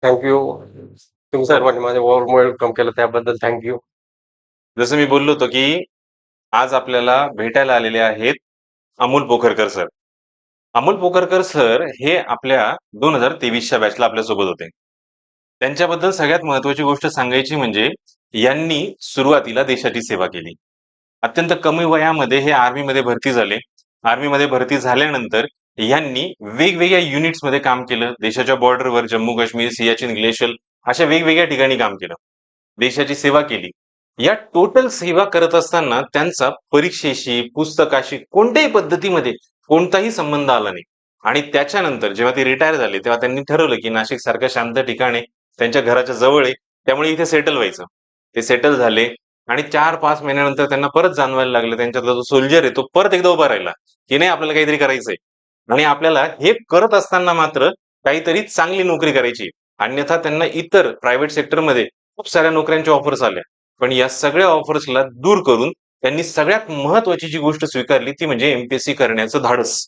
Thank you. तुम्ही sir, सर्वांनी माझ्या वॉर्म वेलकम केलं त्याबद्दल थँक्यू. जसं मी बोललो होतो, की आज आपल्याला भेटायला आलेले आहेत अमोल पोखरकर सर. अमोल पोखरकर सर हे आपल्या 2023च्या बॅचला आपल्यासोबत होते. त्यांच्याबद्दल सगळ्यात महत्वाची गोष्ट सांगायची म्हणजे यांनी सुरुवातीला देशाची सेवा केली. अत्यंत कमी वयामध्ये हे आर्मीमध्ये भरती झाले. आर्मीमध्ये भरती झाल्यानंतर यांनी वेगवेगळ्या युनिट्समध्ये काम केलं. देशाच्या बॉर्डरवर जम्मू काश्मीर, सियाचीन ग्लेशियल अशा वेगवेगळ्या ठिकाणी काम केलं. देशाची सेवा केली. या टोटल सेवा करत असताना त्यांचा परीक्षेशी, पुस्तकाशी कोणत्याही पद्धतीमध्ये कोणताही संबंध आला नाही. आणि त्याच्यानंतर जेव्हा ते रिटायर झाले, तेव्हा त्यांनी ठरवलं की नाशिक सारख्या शांत ठिकाणी त्यांच्या घराच्या जवळ आहे, त्यामुळे इथे सेटल व्हायचं. ते सेटल झाले आणि 4-5 महिन्यानंतर त्यांना परत जाणवायला लागलं त्यांच्यातला जो सोल्जर आहे तो परत एकदा उभा राहिला, की नाही आपल्याला काहीतरी करायचंय. आणि आपल्याला हे करत असताना मात्र काहीतरी चांगली नोकरी करायची. अन्यथा त्यांना इतर प्रायव्हेट सेक्टरमध्ये खूप साऱ्या नोकऱ्यांच्या ऑफर्स आल्या. पण या सगळ्या ऑफर्सला दूर करून त्यांनी सगळ्यात महत्वाची जी गोष्ट स्वीकारली ती म्हणजे एमपीएससी करण्याचं धाडस.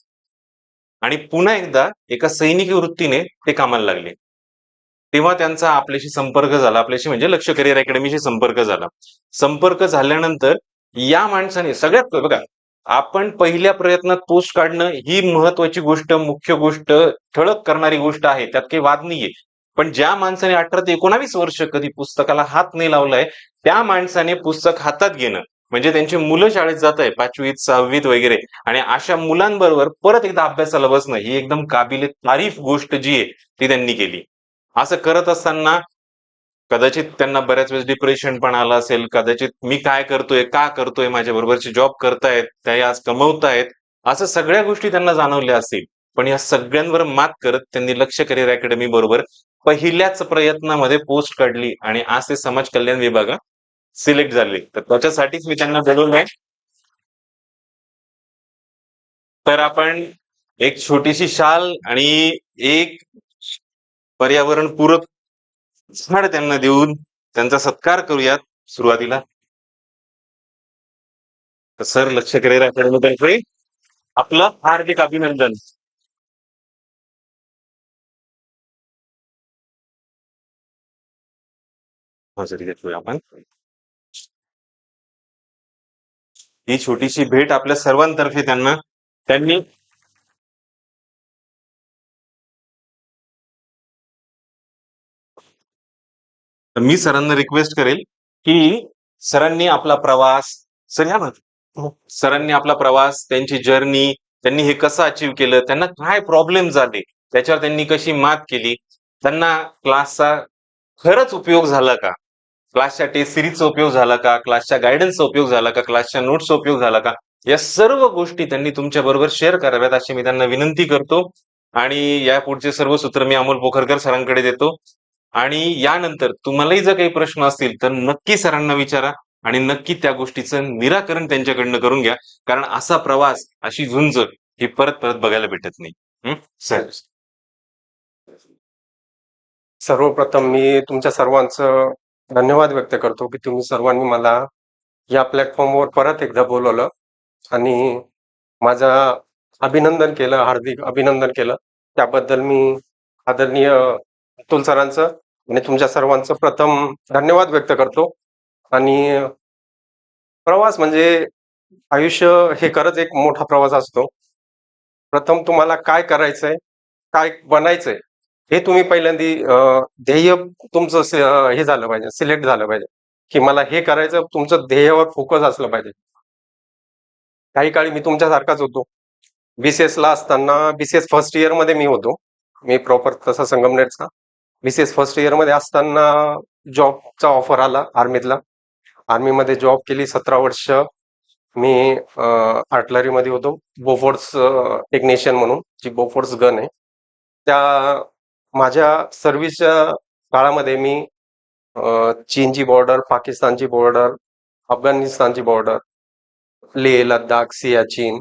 आणि पुन्हा एकदा एका सैनिकी वृत्तीने ते कामाला लागले. तेव्हा त्यांचा आपल्याशी संपर्क झाला. आपल्याशी म्हणजे लक्ष्य करिअर अकॅडमीशी संपर्क झाला. संपर्क झाल्यानंतर या माणसाने सगळ्यात बघा, आपण पहिल्या प्रयत्नात पोस्ट काढणं ही महत्वाची गोष्ट, मुख्य गोष्ट, ठळक करणारी गोष्ट आहे. त्यात काही वाद नाहीये. पण ज्या माणसाने 18 ते 19 वर्ष कधी पुस्तकाला हात नाही लावलाय, त्या माणसाने पुस्तक हातात घेणं म्हणजे त्यांची मुलं शाळेत जात आहे 5वीत 6वीत वगैरे आणि अशा मुलांबरोबर परत एकदा अभ्यासाला बसणं ही एकदम काबिले तारीफ गोष्ट जी आहे ती त्यांनी केली. असं करत असताना कदाचित त्यांना बऱ्याच वेळेस डिप्रेशन पण आलं असेल. कदाचित मी काय करतोय, का करतोय, माझ्या बरोबरचे जॉब करतायत, ते आज कमवतायत, असं सगळ्या गोष्टी त्यांना जाणवल्या असतील. पण या सगळ्यांवर मात करत त्यांनी लक्ष्य करिअर अकॅडमी बरोबर पहिल्याच प्रयत्नामध्ये पोस्ट काढली आणि आज ते समाज कल्याण विभागात सिलेक्ट झाले. तर त्याच्यासाठीच मी त्यांना बोलवलंय. तर आपण एक छोटीशी शाल आणि एक पर्यावरणपूरक झाड त्यांना देऊन त्यांचा सत्कार करूयात सुरुवातीला. तर सर लक्ष करिअर अकॅडमीतर्फे आपलं हार्दिक अभिनंदन. हो सर, घेतोय आपण ही छोटीशी भेट आपल्या सर्वांतर्फे त्यांना. त्यांनी मी सरांना रिक्वेस्ट करेल की सरांनी आपला प्रवास, सर या ना. सरांनी आपला प्रवास, त्यांची जर्नी, त्यांनी हे कसं अचीव्ह केलं, त्यांना काय प्रॉब्लेम झाले, त्याच्यावर त्यांनी कशी मात केली, त्यांना क्लासचा खरंच उपयोग झाला का, क्लासच्या टेस्ट सिरीजचा उपयोग झाला का, क्लासच्या गायडन्सचा उपयोग झाला का, क्लासच्या नोट्सचा उपयोग झाला का, या सर्व गोष्टी त्यांनी तुमच्या बरोबर शेअर कराव्यात अशी मी त्यांना विनंती करतो. आणि या पुढचे सर्व सूत्र मी अमोल पोखरकर सरांकडे देतो. आणि यानंतर तुम्हालाही जर काही प्रश्न असतील तर नक्की सरांना विचारा आणि नक्की त्या गोष्टीचं निराकरण त्यांच्याकडनं करून घ्या. कारण असा प्रवास, अशी झुंज ही परत परत बघायला भेटत नाही. सर, सर्वप्रथम मी तुमच्या सर्वांचं धन्यवाद व्यक्त करतो की तुम्ही सर्वांनी मला या प्लॅटफॉर्मवर परत एकदा बोलवलं आणि माझं अभिनंदन केलं, हार्दिक अभिनंदन केलं. त्याबद्दल मी आदरणीय अतुल सरांचं आणि तुमच्या सर्वांचं प्रथम धन्यवाद व्यक्त करतो. आणि प्रवास म्हणजे आयुष्य हे खरंच एक मोठा प्रवास असतो. प्रथम तुम्हाला काय करायचंय, काय बनायचंय हे तुम्ही पहिल्यांदी ध्येय तुमचं हे झालं पाहिजे, सिलेक्ट झालं पाहिजे की मला हे करायचं. तुमचं ध्येयावर फोकस असलं पाहिजे. काही काळी मी तुमच्यासारखाच होतो. बीसीएस ला असताना बीसीएस फर्स्ट इयर मध्ये मी होतो. मी प्रॉपर तसा संगमनेरचा. बीसीएस फर्स्ट इयर मध्ये असताना जॉबचा ऑफर आला आर्मीतला. आर्मीमध्ये जॉब केली 17 वर्ष. मी आर्टलरी मध्ये होतो, बोफोर्स टेक्निशियन म्हणून, जी बोफोर्स गन आहे. त्या माझ्या सर्व्हिसच्या काळामध्ये मी चीनची बॉर्डर, पाकिस्तानची बॉर्डर, अफगाणिस्तानची बॉर्डर, लेह लडाख, सियाचीन,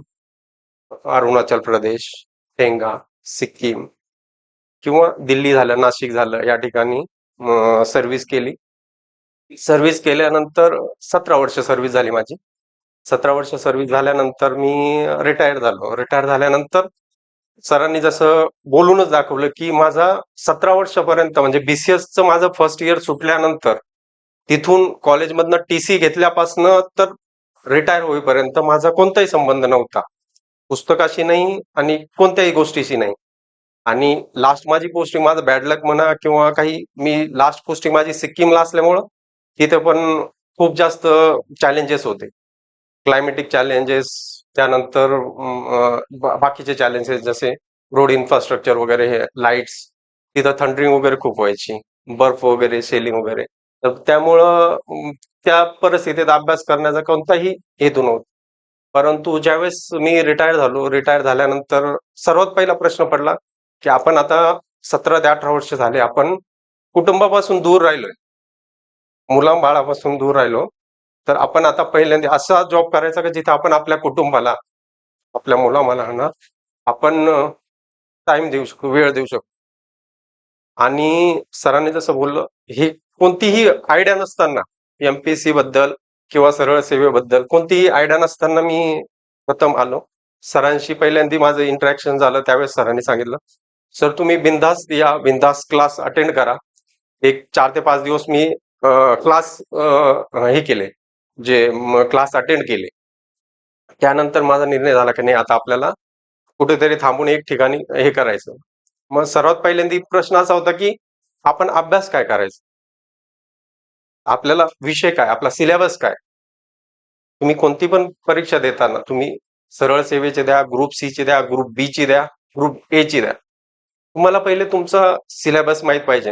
अरुणाचल प्रदेश, टेंगा, सिक्कीम किंवा दिल्ली झालं, नाशिक झालं, या ठिकाणी सर्व्हिस केली. सर्व्हिस केल्यानंतर 17 वर्ष सर्व्हिस झाली माझी. 17 वर्ष सर्व्हिस झाल्यानंतर मी रिटायर झालो. रिटायर झाल्यानंतर सरांनी जसं बोलूनच दाखवलं, की माझा 17 वर्षापर्यंत म्हणजे BCSचं माझं फर्स्ट इयर सुटल्यानंतर तिथून कॉलेजमधनं टीसी घेतल्यापासनं तर रिटायर होईपर्यंत माझा कोणताही संबंध नव्हता. पुस्तकाशी नाही आणि कोणत्याही गोष्टीशी नाही. आणि लास्ट माझी पोस्टिंग माझं बॅड लक म्हणा किंवा काही मी लास्ट पोस्टिंग माझी सिक्कीमला असल्यामुळं तिथे पण खूप जास्त चॅलेंजेस होते. क्लायमॅटिक चॅलेंजेस त्यानंतर बाकीचे चॅलेंजेस जसे रोड इन्फ्रास्ट्रक्चर वगैरे हे लाईट्स तिथं थंडरिंग वगैरे खूप व्हायची बर्फ वगैरे सेलिंग वगैरे तर त्यामुळं त्या परिस्थितीत अभ्यास करण्याचा कोणताही हेतू नव्हता परंतु ज्यावेळेस मी रिटायर झाल्यानंतर सर्वात पहिला प्रश्न पडला की आपण आता 17 ते 18 वर्ष झाले आपण कुटुंबापासून दूर राहिलोय मुलाबाळापासून दूर राहिलो तर आपण आता पहिल्यांदा असा जॉब करायचा का जिथे आपण आपल्या कुटुंबाला आपल्या मुलाबाळांना आपण टाइम देऊ शकतो वेळ देऊ शकतो आणि सरांनी जसं बोललं ही कोणतीही आयडिया नसताना एमपीएससी बद्दल किंवा सरळ सेवेबद्दल कोणतीही आयडिया नसताना मी प्रथम आलो सरांशी पहिल्यांदा माझं इंटरॅक्शन झालं त्यावेळेस सरांनी सांगितलं सर तुम्ही बिनधास्त या बिनधास्त क्लास अटेंड करा एक 4 ते 5 दिवस मी क्लास हे केले जे क्लास अटेंड केले त्यानंतर माझा निर्णय झाला की नाही आता आपल्याला कुठेतरी थांबून एक ठिकाणी हे करायचं मग सर्वात पहिल्यांदा प्रश्न असा होता की आपण अभ्यास काय करायचा आपल्याला विषय काय आपला सिलेबस काय तुम्ही कोणती पण परीक्षा देताना तुम्ही सरळ सेवेचे द्या ग्रुप सी ची द्या ग्रुप बी ची द्या ग्रुप ए ची द्या तुम्हाला पहिले तुमचा सिलेबस माहित पाहिजे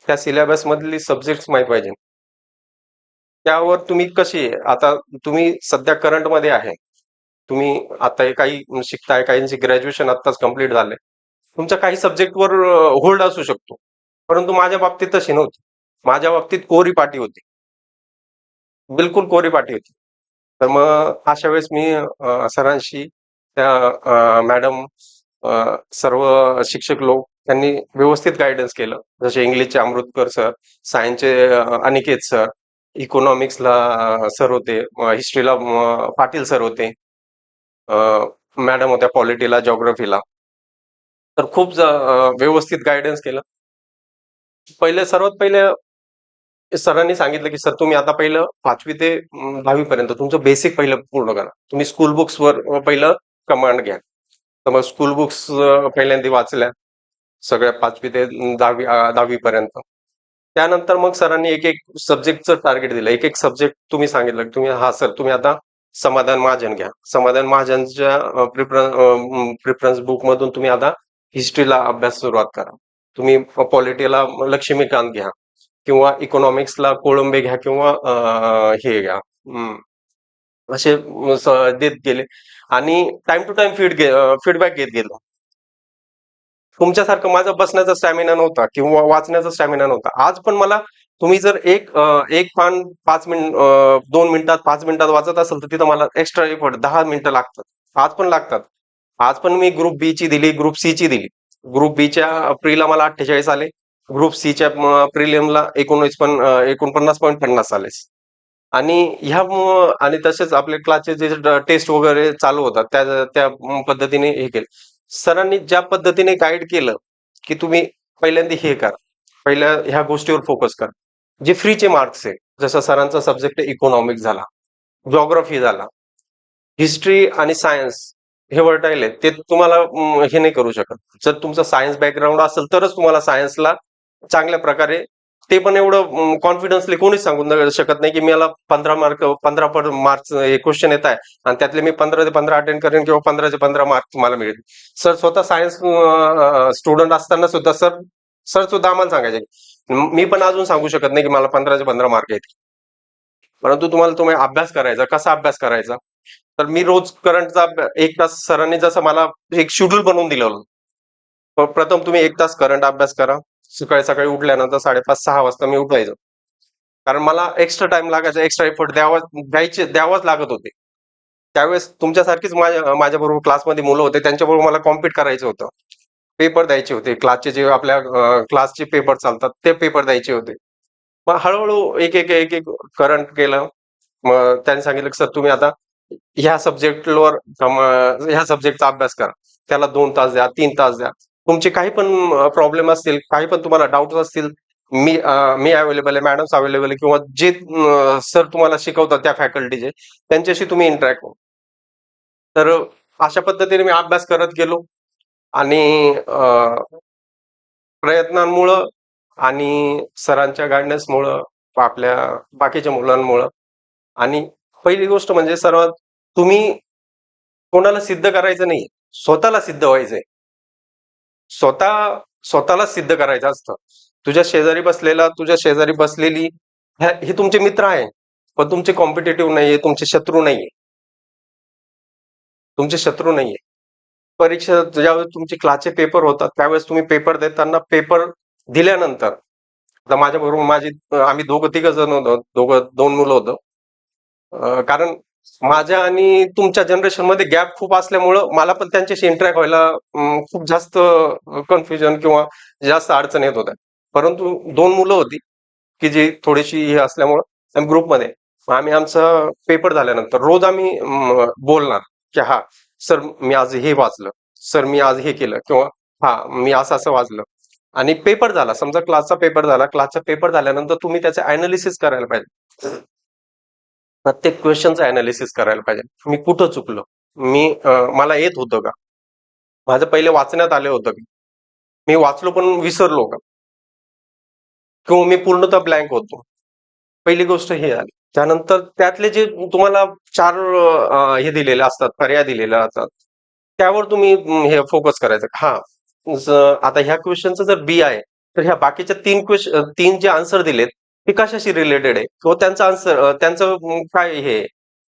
त्या सिलेबस मधली सब्जेक्ट माहित पाहिजे त्यावर तुम्ही कशी आता तुम्ही सध्या करंट मध्ये आहे तुम्ही आता काही शिकताय काहींची ग्रॅज्युएशन आत्ताच कम्प्लीट झाले तुमच्या काही सब्जेक्टवर होल्ड असू शकतो परंतु माझ्या बाबतीत तशी नव्हती माझ्या बाबतीत कोरी पाटी होती बिलकुल कोरी पाटी होती तर मग अशा वेळेस मी सरांशी त्या मॅडम सर्व शिक्षक लोक त्यांनी व्यवस्थित गायडन्स केलं जसे इंग्लिशचे अमृतकर सर सायन्सचे अनिकेत सर इकॉनॉमिक्सला सर होते हिस्ट्रीला पाटील सर होते मॅडम होत्या पॉलिटीला जॉग्रफीला तर खूप व्यवस्थित गायडन्स केलं सर्वात पहिले सरांनी सांगितलं की सर तुम्ही आता पहिलं 5वी ते 10वी पर्यंत तुमचं बेसिक पहिलं पूर्ण करा तुम्ही स्कूल बुक्सवर पहिलं कमांड घ्या तर मग स्कूल बुक्स पहिल्यांदा वाचल्या सगळ्या 5वी ते 10वी पर्यंत त्यानंतर मग सरांनी एक एक सब्जेक्टचं टार्गेट दिलं एक एक सब्जेक्ट तुम्ही सांगितलं की तुम्ही हा सर तुम्ही आता समाधान महाजन घ्या समाधान महाजनच्या प्रिफरन्स बुक मधून तुम्ही आता हिस्ट्रीला अभ्यास सुरुवात करा तुम्ही पॉलिटीला लक्ष्मीकांत घ्या किंवा इकॉनॉमिक्सला कोळंबे घ्या किंवा हे घ्या असे देत गेले आणि टाइम टू टाइम फीडबॅक घेत गेलो तुमच्यासारखं माझा बसण्याचा स्टॅमिना नव्हता किंवा वाचण्याचा स्टॅमिना नव्हता आज पण मला तुम्ही जर एक पान 5 मिनिट 2 मिनिटात 5 मिनिटात वाचत असेल तर तिथं मला एक्स्ट्रा एफर्ट 10 मिनिटं लागतात आज पण लागतात आज पण मी ग्रुप बी ची दिली ग्रुप सी ची दिली ग्रुप बी च्या प्रीला मला 48 आले ग्रुप सी च्या प्रिलियमला 49.50 आले आणि आणि तसेच आपले क्लासचे जे टेस्ट वगैरे चालू होतात त्या त्या पद्धतीने हे केलं सरांनी ज्या पद्धतीने गाईड केलं की तुम्ही पहिल्यांदा हे करा पहिल्या ह्या गोष्टीवर फोकस करा जे फ्रीचे मार्क्स आहे जसं सरांचा सब्जेक्ट इकॉनॉमिक्स झाला जॉग्रफी झाला हिस्ट्री आणि सायन्स हे वर्टाईल आहे ते तुम्हाला हे नाही करू शकत जर तुमचं सायन्स बॅकग्राऊंड असेल तरच तुम्हाला सायन्सला चांगल्या प्रकारे ते पण एवढं कॉन्फिडन्सली कोणीच सांगू शकत नाही की मला 15 मार्क्स हे क्वेश्चन येत आहे आणि त्यातले मी 15 ते 15 अटेंड करेन किंवा 15 ते 15 मार्क्स मला मिळेल सर स्वतः सायन्स स्टुडंट असताना सुद्धा सर सुद्धा आम्हाला सांगायचे मी पण अजून सांगू शकत नाही की मला 15 ते 15 मार्क येतील परंतु तुम्ही अभ्यास करायचा कसा अभ्यास करायचा तर मी रोज करंटचा 1 तास सरांनी जसं मला एक शेड्यूल बनवून दिलं होतं प्रथम तुम्ही 1 तास करंट अभ्यास करा सकाळी सकाळी उठल्यानंतर 5:30-6 वाजता मी उठायचो कारण मला एक्स्ट्रा टाइम लागायचा एक्स्ट्रा एफर्ट द्यावाच लागत होते त्यावेळेस तुमच्यासारखीच माझ्या बरोबर क्लासमध्ये मुलं होते त्यांच्याबरोबर मला कॉम्पिट करायचं होतं पेपर द्यायचे होते क्लासचे जे आपल्या क्लासचे पेपर चालतात ते पेपर द्यायचे होते मग हळूहळू एक एक एक एक करंट केलं मग त्यांनी सांगितलं की सर तुम्ही आता ह्या सब्जेक्टवर ह्या सब्जेक्टचा अभ्यास करा, त्याला 2 तास द्या, 3 तास द्या. तुमचे काही पण प्रॉब्लेम असतील, काही पण तुम्हाला डाऊट असतील, मी अवेलेबल आहे, मॅडम्स अवेलेबल आहे, किंवा जे सर तुम्हाला शिकवतात त्या फॅकल्टीचे, त्यांच्याशी तुम्ही इंटरॅक्ट हो. तर अशा पद्धतीने मी अभ्यास करत गेलो आणि प्रयत्नांमुळं आणि सरांच्या गायडन्समुळं, आपल्या बाकीच्या मुलांमुळं, आणि पहिली गोष्ट म्हणजे सर्वात, तुम्ही कोणाला सिद्ध करायचं नाही, स्वतःला सिद्ध व्हायचंय. स्वतःला सिद्ध करायचं असतं. तुझ्या शेजारी बसलेली हे तुमचे मित्र आहे, पण तुमचे कॉम्पिटेटिव्ह नाहीये, तुमचे शत्रू नाहीये. परीक्षा ज्यावेळेस तुमचे क्लासचे पेपर होतात, त्यावेळेस तुम्ही पेपर देताना, पेपर दिल्यानंतर, आता माझ्या बरोबर आम्ही दोघं तिघ जण होतो, दोन मुलं होतो. कारण माझ्या आणि तुमच्या जनरेशन मध्ये गॅप खूप असल्यामुळं मला पण त्यांच्याशी इंटरॅक्ट व्हायला खूप जास्त कन्फ्युजन किंवा जास्त अडचण येत होत्या. परंतु दोन मुलं होती की जी थोडीशी हे असल्यामुळं आम्ही ग्रुपमध्ये, आम्ही आमचा पेपर झाल्यानंतर रोज आम्ही बोलणार की हा सर मी आज हे वाचलं, सर मी आज हे केलं, किंवा हा मी असं असं वाचलं. आणि पेपर झाला, समजा क्लासचा पेपर झाल्यानंतर तुम्ही त्याचं अनालिसिस करायला पाहिजे. प्रत्येक क्वेश्चनचं अनालिसिस करायला पाहिजे. मी कुठं चुकलो, मला येत होतं का, माझं पहिले वाचण्यात आलं होतं का, मी वाचलो पण विसरलो का, किंवा मी पूर्णतः ब्लँक होतो. पहिली गोष्ट हे आली. त्यानंतर त्यातले जे तुम्हाला चार हे दिलेले असतात, पर्याय दिलेले असतात, त्यावर तुम्ही हे फोकस करायचं. हा, आता ह्या क्वेश्चनचं जर बी आहे, तर ह्या बाकीच्या तीन जे आन्सर दिलेत, ते कशाशी रिलेटेड आहे, किंवा त्यांचं आन्सर, त्यांचं काय हे आहे,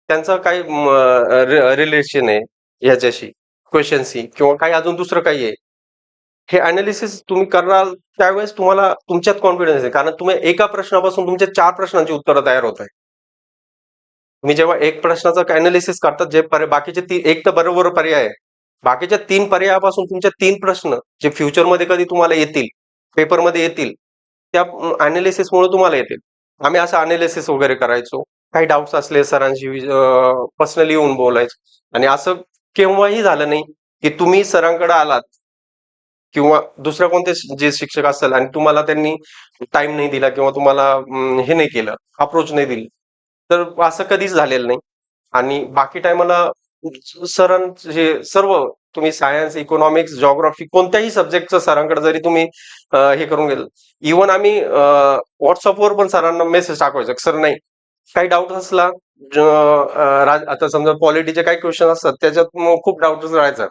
त्यांचं काय रिलेशन आहे ह्याच्याशी, क्वेश्चनशी, किंवा काही अजून दुसरं काही आहे. हे अनालिसिस तुम्ही कराल, त्यावेळेस तुम्हाला तुमच्यात कॉन्फिडन्स आहे, कारण तुम्ही एका प्रश्नापासून तुमच्या 4 प्रश्नांची उत्तरं तयार होत आहे. तुम्ही जेव्हा एक प्रश्नाचं अनालिसिस करतात, बाकीचे एक तर बरोबर पर्याय आहे, बाकीच्या 3 पर्यायापासून तुमच्या 3 प्रश्न जे फ्युचरमध्ये कधी तुम्हाला येतील, पेपरमध्ये येतील, त्या अनालिसिसमुळे तुम्हाला येतील. आम्ही असं अनालिसिस वगैरे करायचो. काही डाऊट्स असले सरांशी पर्सनली येऊन बोलायचो. आणि असं केव्हाही झालं नाही की तुम्ही सरांकडे आलात, किंवा दुसऱ्या कोणते जे शिक्षक असेल आणि तुम्हाला त्यांनी टाइम नाही दिला, किंवा तुम्हाला हे नाही केलं, अप्रोच नाही दिली, तर असं कधीच झालेलं नाही. आणि बाकी टायमाला सरांचे सर्व, तुम्ही सायन्स, इकॉनॉमिक्स, जॉग्राफी, कोणत्याही सब्जेक्टचं सरांकडे जरी तुम्ही हे करून गेलं, इव्हन आम्ही व्हॉट्सअपवर पण सरांना मेसेज टाकायचो, सर नाही, काही डाऊट असला, आता समजा पॉलिटीचे काही क्वेश्चन असतात, त्याच्यात खूप डाऊट राहायचा,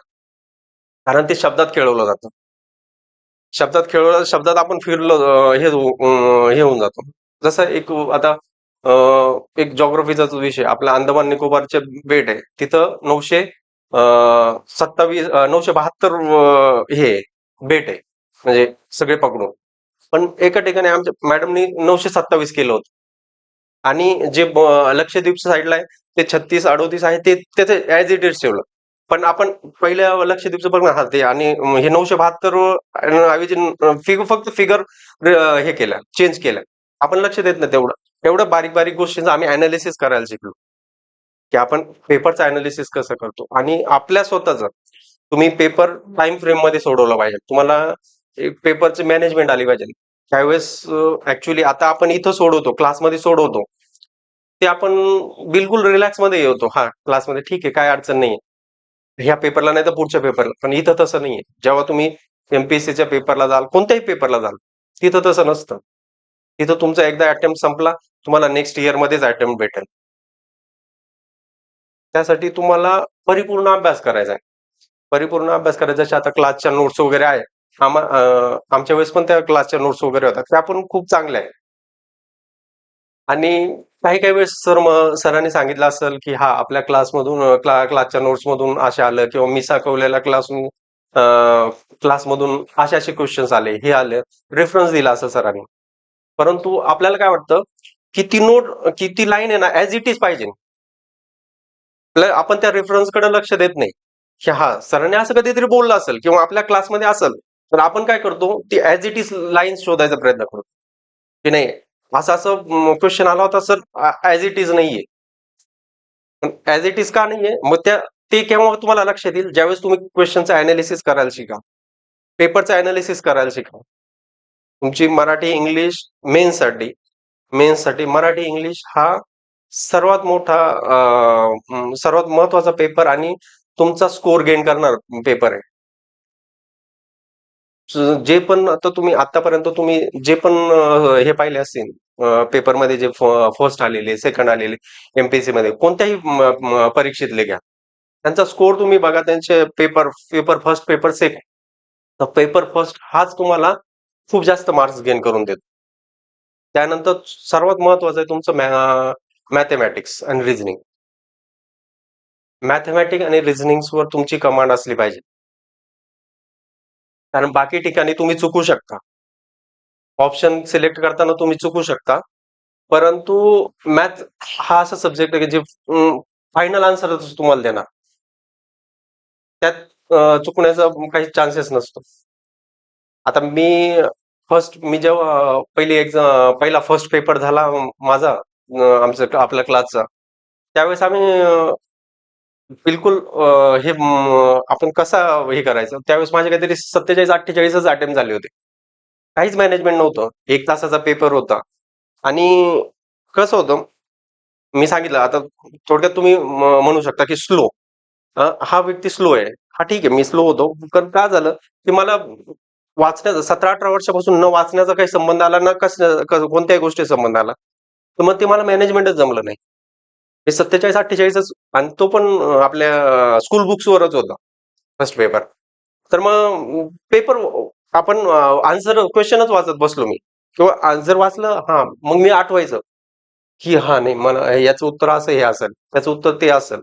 कारण ते शब्दात खेळवलं जातं. शब्दात आपण फिरलो, हे होऊन जातो. जसं आता एक जॉग्रफीचाच विषय, आपला अंदमान निकोबारचे बेट आहे, तिथं 972 हे बेट आहे, म्हणजे सगळे पकडून. पण एका ठिकाणी आमच्या मॅडमनी 927 केलं होतं. आणि जे लक्षद्वीपच्या साईडला आहे, ते 36-38 आहे, ते त्याचे ऍज इट इज ठेवलं. पण आपण पहिल्या लक्षद्वीपचं बघ ना, ते आणि हे 972 ऐवजी फक्त फिगर हे केलं, चेंज केलं. आपण लक्ष देत नाही तेवढं बारीक बारीक गोष्टींचं आम्ही अनालिसिस करायला शिकलो, की आपण पेपरचं अनालिसिस कसं करतो. आणि आपल्या स्वतःच तुम्ही पेपर टाइम फ्रेम मध्ये सोडवलं पाहिजे. तुम्हाला पेपरची मॅनेजमेंट आली पाहिजे. त्यावेळेस ऍक्च्युली आता आपण इथं सोडवतो, क्लासमध्ये सोडवतो, ते आपण बिलकुल रिलॅक्स मध्ये येतो. हा, क्लासमध्ये ठीक आहे, काय अडचण नाही, ह्या पेपरला नाही तर पुढच्या पेपरला. पण इथं तसं नाहीये. जेव्हा तुम्ही एमपीएससीच्या पेपरला जाल, कोणत्याही पेपरला जाल, तिथं तसं नसतं. तिथं तुमचा एकदा अटेम्प्ट संपला, तुम्हाला नेक्स्ट इयर मध्येच अटेम्प्ट भेटेल. त्यासाठी तुम्हाला परिपूर्ण अभ्यास करायचा. जशा आता क्लासच्या नोट्स वगैरे आहे, आमच्या वेळेस पण त्या क्लासच्या नोट्स वगैरे होत्या, त्या पण खूप चांगल्या आहेत. आणि काही काही वेळेस सरांनी सांगितलं असेल की हा, आपल्या क्लासच्या नोट्स मधून असे आलं, किंवा मी शिकवलेल्या क्लासमधून असे असे क्वेश्चन्स आले, हे आले, रेफरन्स दिला असं सरांनी. परंतु आपल्याला काय वाटतं, किती लाईन आहे ना, ऍज इट इज पाहिजे. आपण त्या रेफरन्सकडे लक्ष देत नाही, की हा सरांनी असं कधीतरी बोललं असेल, किंवा आपल्या क्लासमध्ये असेल, तर आपण काय करतो, ती ऍज इट इज लाईन शोधायचा प्रयत्न करतो, की नाही, असं असं क्वेश्चन आला होता सर, ऍज इट इज नाहीये. पण ऍज इट इज का नाहीये? मग ते केव्हा तुम्हाला लक्षात येईल? ज्यावेळेस तुम्ही क्वेश्चनचं अनालिसिस करायला शिका, पेपरचं अनालिसिस करायला शिका. तुमची मराठी इंग्लिश मेन्ससाठी मेन्ससाठी मराठी इंग्लिश हा सर्वात मोठा सर्वात महत्वाचा पेपर आणि तुमचा स्कोर गेन करणार पेपर आहे. जे पण आता तुम्ही आतापर्यंत तुम्ही जे पण हे पाहिले असतील पेपरमध्ये जे फर्स्ट आलेले, सेकंड आलेले, एमपीएससी मध्ये कोणत्याही परीक्षेतले घ्या. त्यांचा स्कोर तुम्ही बघा, त्यांचे paper paper first, paper second. तर पेपर फर्स्ट हाच तुम्हाला खूप जास्त मार्क्स गेन करून देतो. त्यानंतर सर्वात महत्वाचं आहे तुमचं मॅथमॅटिक्स आणि रिझनिंग. मॅथमॅटिक्स आणि रिझनिंगवर तुमची कमांड असली पाहिजे, कारण बाकी ठिकाणी तुम्ही चुकू शकता. ऑप्शन सिलेक्ट करताना तुम्ही चुकू शकता, परंतु मॅथ हा असा सब्जेक्ट आहे की जे फायनल आन्सर तुम्हाला देणार, त्यात चुकण्याचा काही चान्सेस नसतो. आता मी जेव्हा पहिला फर्स्ट पेपर झाला माझा, आमचं आपल्या क्लासचा, त्यावेळेस आम्ही बिलकुल हे आपण कसा हे करायचं, त्यावेळेस माझे काहीतरी 47-48च अटेम्प्ट झाले होते. काहीच मॅनेजमेंट नव्हतं. 1 तासाचा पेपर होता. आणि कसं होतं, मी सांगितलं आता थोडक्यात तुम्ही म्हणू शकता की स्लो. हा व्यक्ती स्लो आहे. हा ठीक आहे, मी स्लो होतो. कारण का झालं की मला वाचण्याचा 17-18 वर्षापासून न वाचण्याचा काही संबंध आला, ना कोणत्याही गोष्टी संबंध आला. तर मग ते मला मॅनेजमेंटच जमलं नाही. हे 47-48च, आणि तो पण आपल्या स्कूल बुक्सवरच होता फर्स्ट पेपर. तर मग पेपर आपण आन्सर क्वेश्चनच वाचत बसलो मी, किंवा आन्सर वाचलं, हा मग मी आठवायचं की हा नाही, मला याचं उत्तर असं हे असेल, त्याचं उत्तर ते असेल.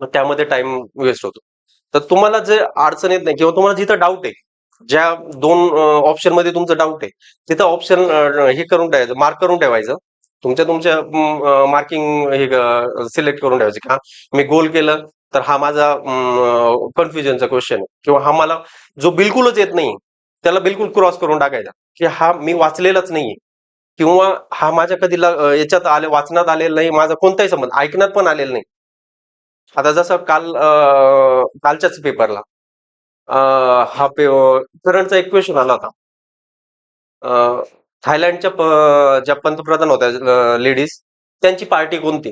मग त्यामध्ये टाइम वेस्ट होतो. तर तुम्हाला जे अडचण येत नाही, किंवा तुम्हाला जिथं डाऊट आहे, ज्या 2 ऑप्शन मध्ये तुमचं डाऊट आहे, तिथं ऑप्शन हे करून ठेवायचं, मार्क करून ठेवायचं. तुमच्या तुमच्या मार्किंग हे सिलेक्ट करून ठेवायचे की हा मी गोल केलं तर हा माझा कन्फ्युजनचा क्वेश्चन आहे, किंवा हा मला जो बिलकुलच येत नाही त्याला बिलकुल क्रॉस करून टाकायचा की हा मी वाचलेलाच नाहीये, किंवा हा माझ्या कधी याच्यात वाचनात आलेला नाही, माझा कोणताही संबंध ऐकण्यात पण आलेला नाही. आता जसं कालच्याच पेपरला हा करंटचा एक क्वेश्चन आला होता. थायलंडच्या ज्या पंतप्रधान होत्या लेडीज, त्यांची पार्टी कोणती?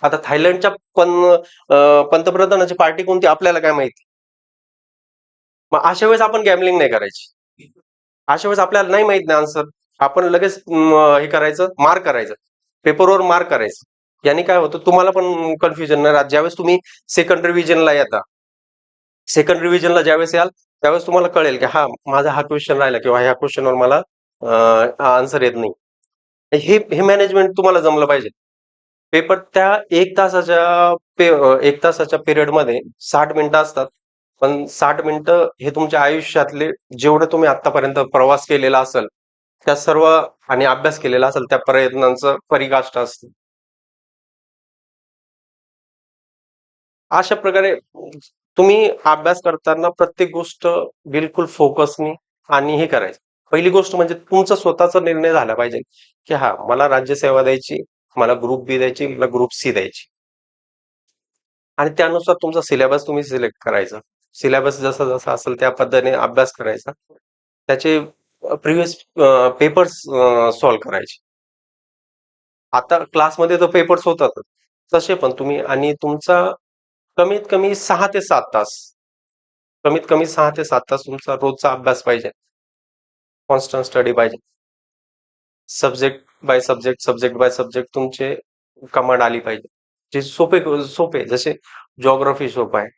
आता थायलंडच्या पंतप्रधानाची पार्टी कोणती आपल्याला काय माहिती? मग अशा वेळेस आपण गॅमलिंग नाही करायची. अशा वेळेस आपल्याला नाही माहित ना आन्सर, आपण लगेच हे करायचं, मार्क करायचं, पेपरवर मार्क करायचं. याने काय होतं, तुम्हाला पण कन्फ्युजन नाही राहत. ज्यावेळेस तुम्ही सेकंड रिव्हिजनला येता, सेकंड रिव्हिजनला ज्यावेळेस याल, त्यावेळेस तुम्हाला कळेल की हा माझा हा क्वेश्चन राहिला, किंवा ह्या क्वेश्चनवर मला आन्सर येत नाही. हे हे मॅनेजमेंट तुम्हाला जमलं पाहिजे. पेपर त्या 1 तासाच्या पिरियडमध्ये 60 मिनिटं असतात. पण 60 मिनिटं हे तुमच्या आयुष्यातले, जेवढे तुम्ही आतापर्यंत प्रवास केलेला असेल त्या सर्व, आणि अभ्यास केलेला असेल त्या प्रयत्नांचं परिकाष्ठ असतं. अशा प्रकारे तुम्ही अभ्यास करताना प्रत्येक गोष्ट बिलकुल फोकसनी आणि हे करायचं. पहिली गोष्ट म्हणजे तुमचा स्वतःचा निर्णय झाला पाहिजे की हा मला राज्यसेवा द्यायची, मला ग्रुप बी द्यायची, मला ग्रुप सी द्यायची, आणि त्यानुसार तुमचा सिलेबस तुम्ही सिलेक्ट करायचा. सिलेबस जसा जसा असेल त्या पद्धतीने अभ्यास करायचा. त्याचे प्रिव्हियस पेपर्स सॉल्व्ह करायचे. आता क्लासमध्ये तर पेपर्स होतात तसे, पण तुम्ही, आणि तुमचा कमीत कमी 6 ते 7 तास, कमीत कमी 6 ते 7 तास तुमचा रोजचा अभ्यास पाहिजे. कॉन्स्टंट स्टडी पाहिजे. Subject by subject, subject by subject तुमचे कमांड आली पाहिजे. जे सोपे सोपे, जसे जॉग्राफी सोपं आहे.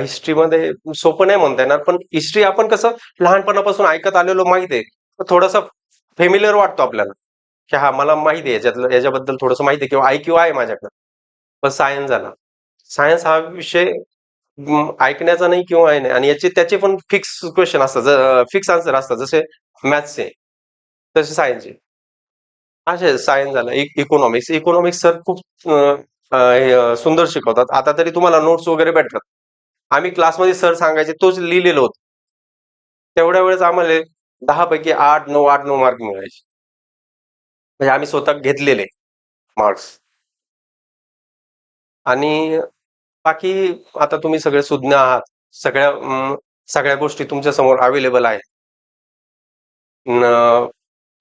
हिस्ट्रीमध्ये सोपं नाही म्हणता येणार, पण हिस्ट्री आपण कसं लहानपणापासून ऐकत आलेलो माहिती आहे, तर थोडासा फेमिलियर वाटतो आपल्याला की हा मला माहिती आहे, याच्याबद्दल थोडंसं माहिती आहे, किंवा IQ आहे माझ्याकडे. पण सायन्स झाला, सायन्स हा विषय ऐकण्याचा नाही किंवा आहे नाही, आणि त्याचे पण फिक्स क्वेश्चन असतात, फिक्स आन्सर असतात, जसे मॅथ्सचे तसे सायन्सचे. असे सायन्स झालं. इकॉनॉमिक्स, इकॉनॉमिक्स सर खूप सुंदर शिकवतात. आता तरी तुम्हाला नोट्स वगैरे भेटतात. आम्ही क्लासमध्ये सर सांगायचे तोच लिहिलेलं होतं. तेवढ्या वेळेस आम्हाला 10 पैकी 8-9 मार्क मिळायचे. म्हणजे आम्ही स्वतः घेतलेले. मार्क्स. आणि बाकी आता तुम्ही सगळे सुज्ञ आहात. सगळ्या गोष्टी तुमच्या समोर अवेलेबल आहे.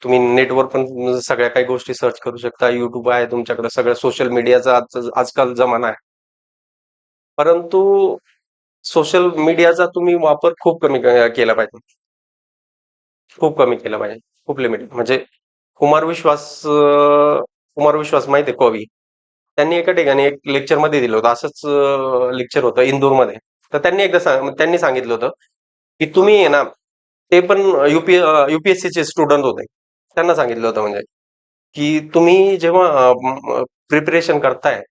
तुम्ही नेटवर पण सगळ्या काही गोष्टी सर्च करू शकता. युट्यूब आहे तुमच्याकडे, सगळं सोशल मीडियाचा आजकाल जमाना आहे. परंतु सोशल मीडियाचा तुम्ही वापर खूप कमी केला पाहिजे. खूप कमी केला पाहिजे. खूप लिमिटेड. म्हणजे कुमार विश्वास कुमार विश्वास माहिती आहे, कवी. त्यांनी एका ठिकाणी एक लेक्चर मध्ये दिलं होतं. असंच लेक्चर होतं इंदूरमध्ये. तर त्यांनी सांगितलं होतं की तुम्ही आहे ना, ते पण युपीएससीचे स्टुडंट होते. त्यांना सांगितलं होतं म्हणजे की तुम्ही जेव्हा प्रिपरेशन करताय,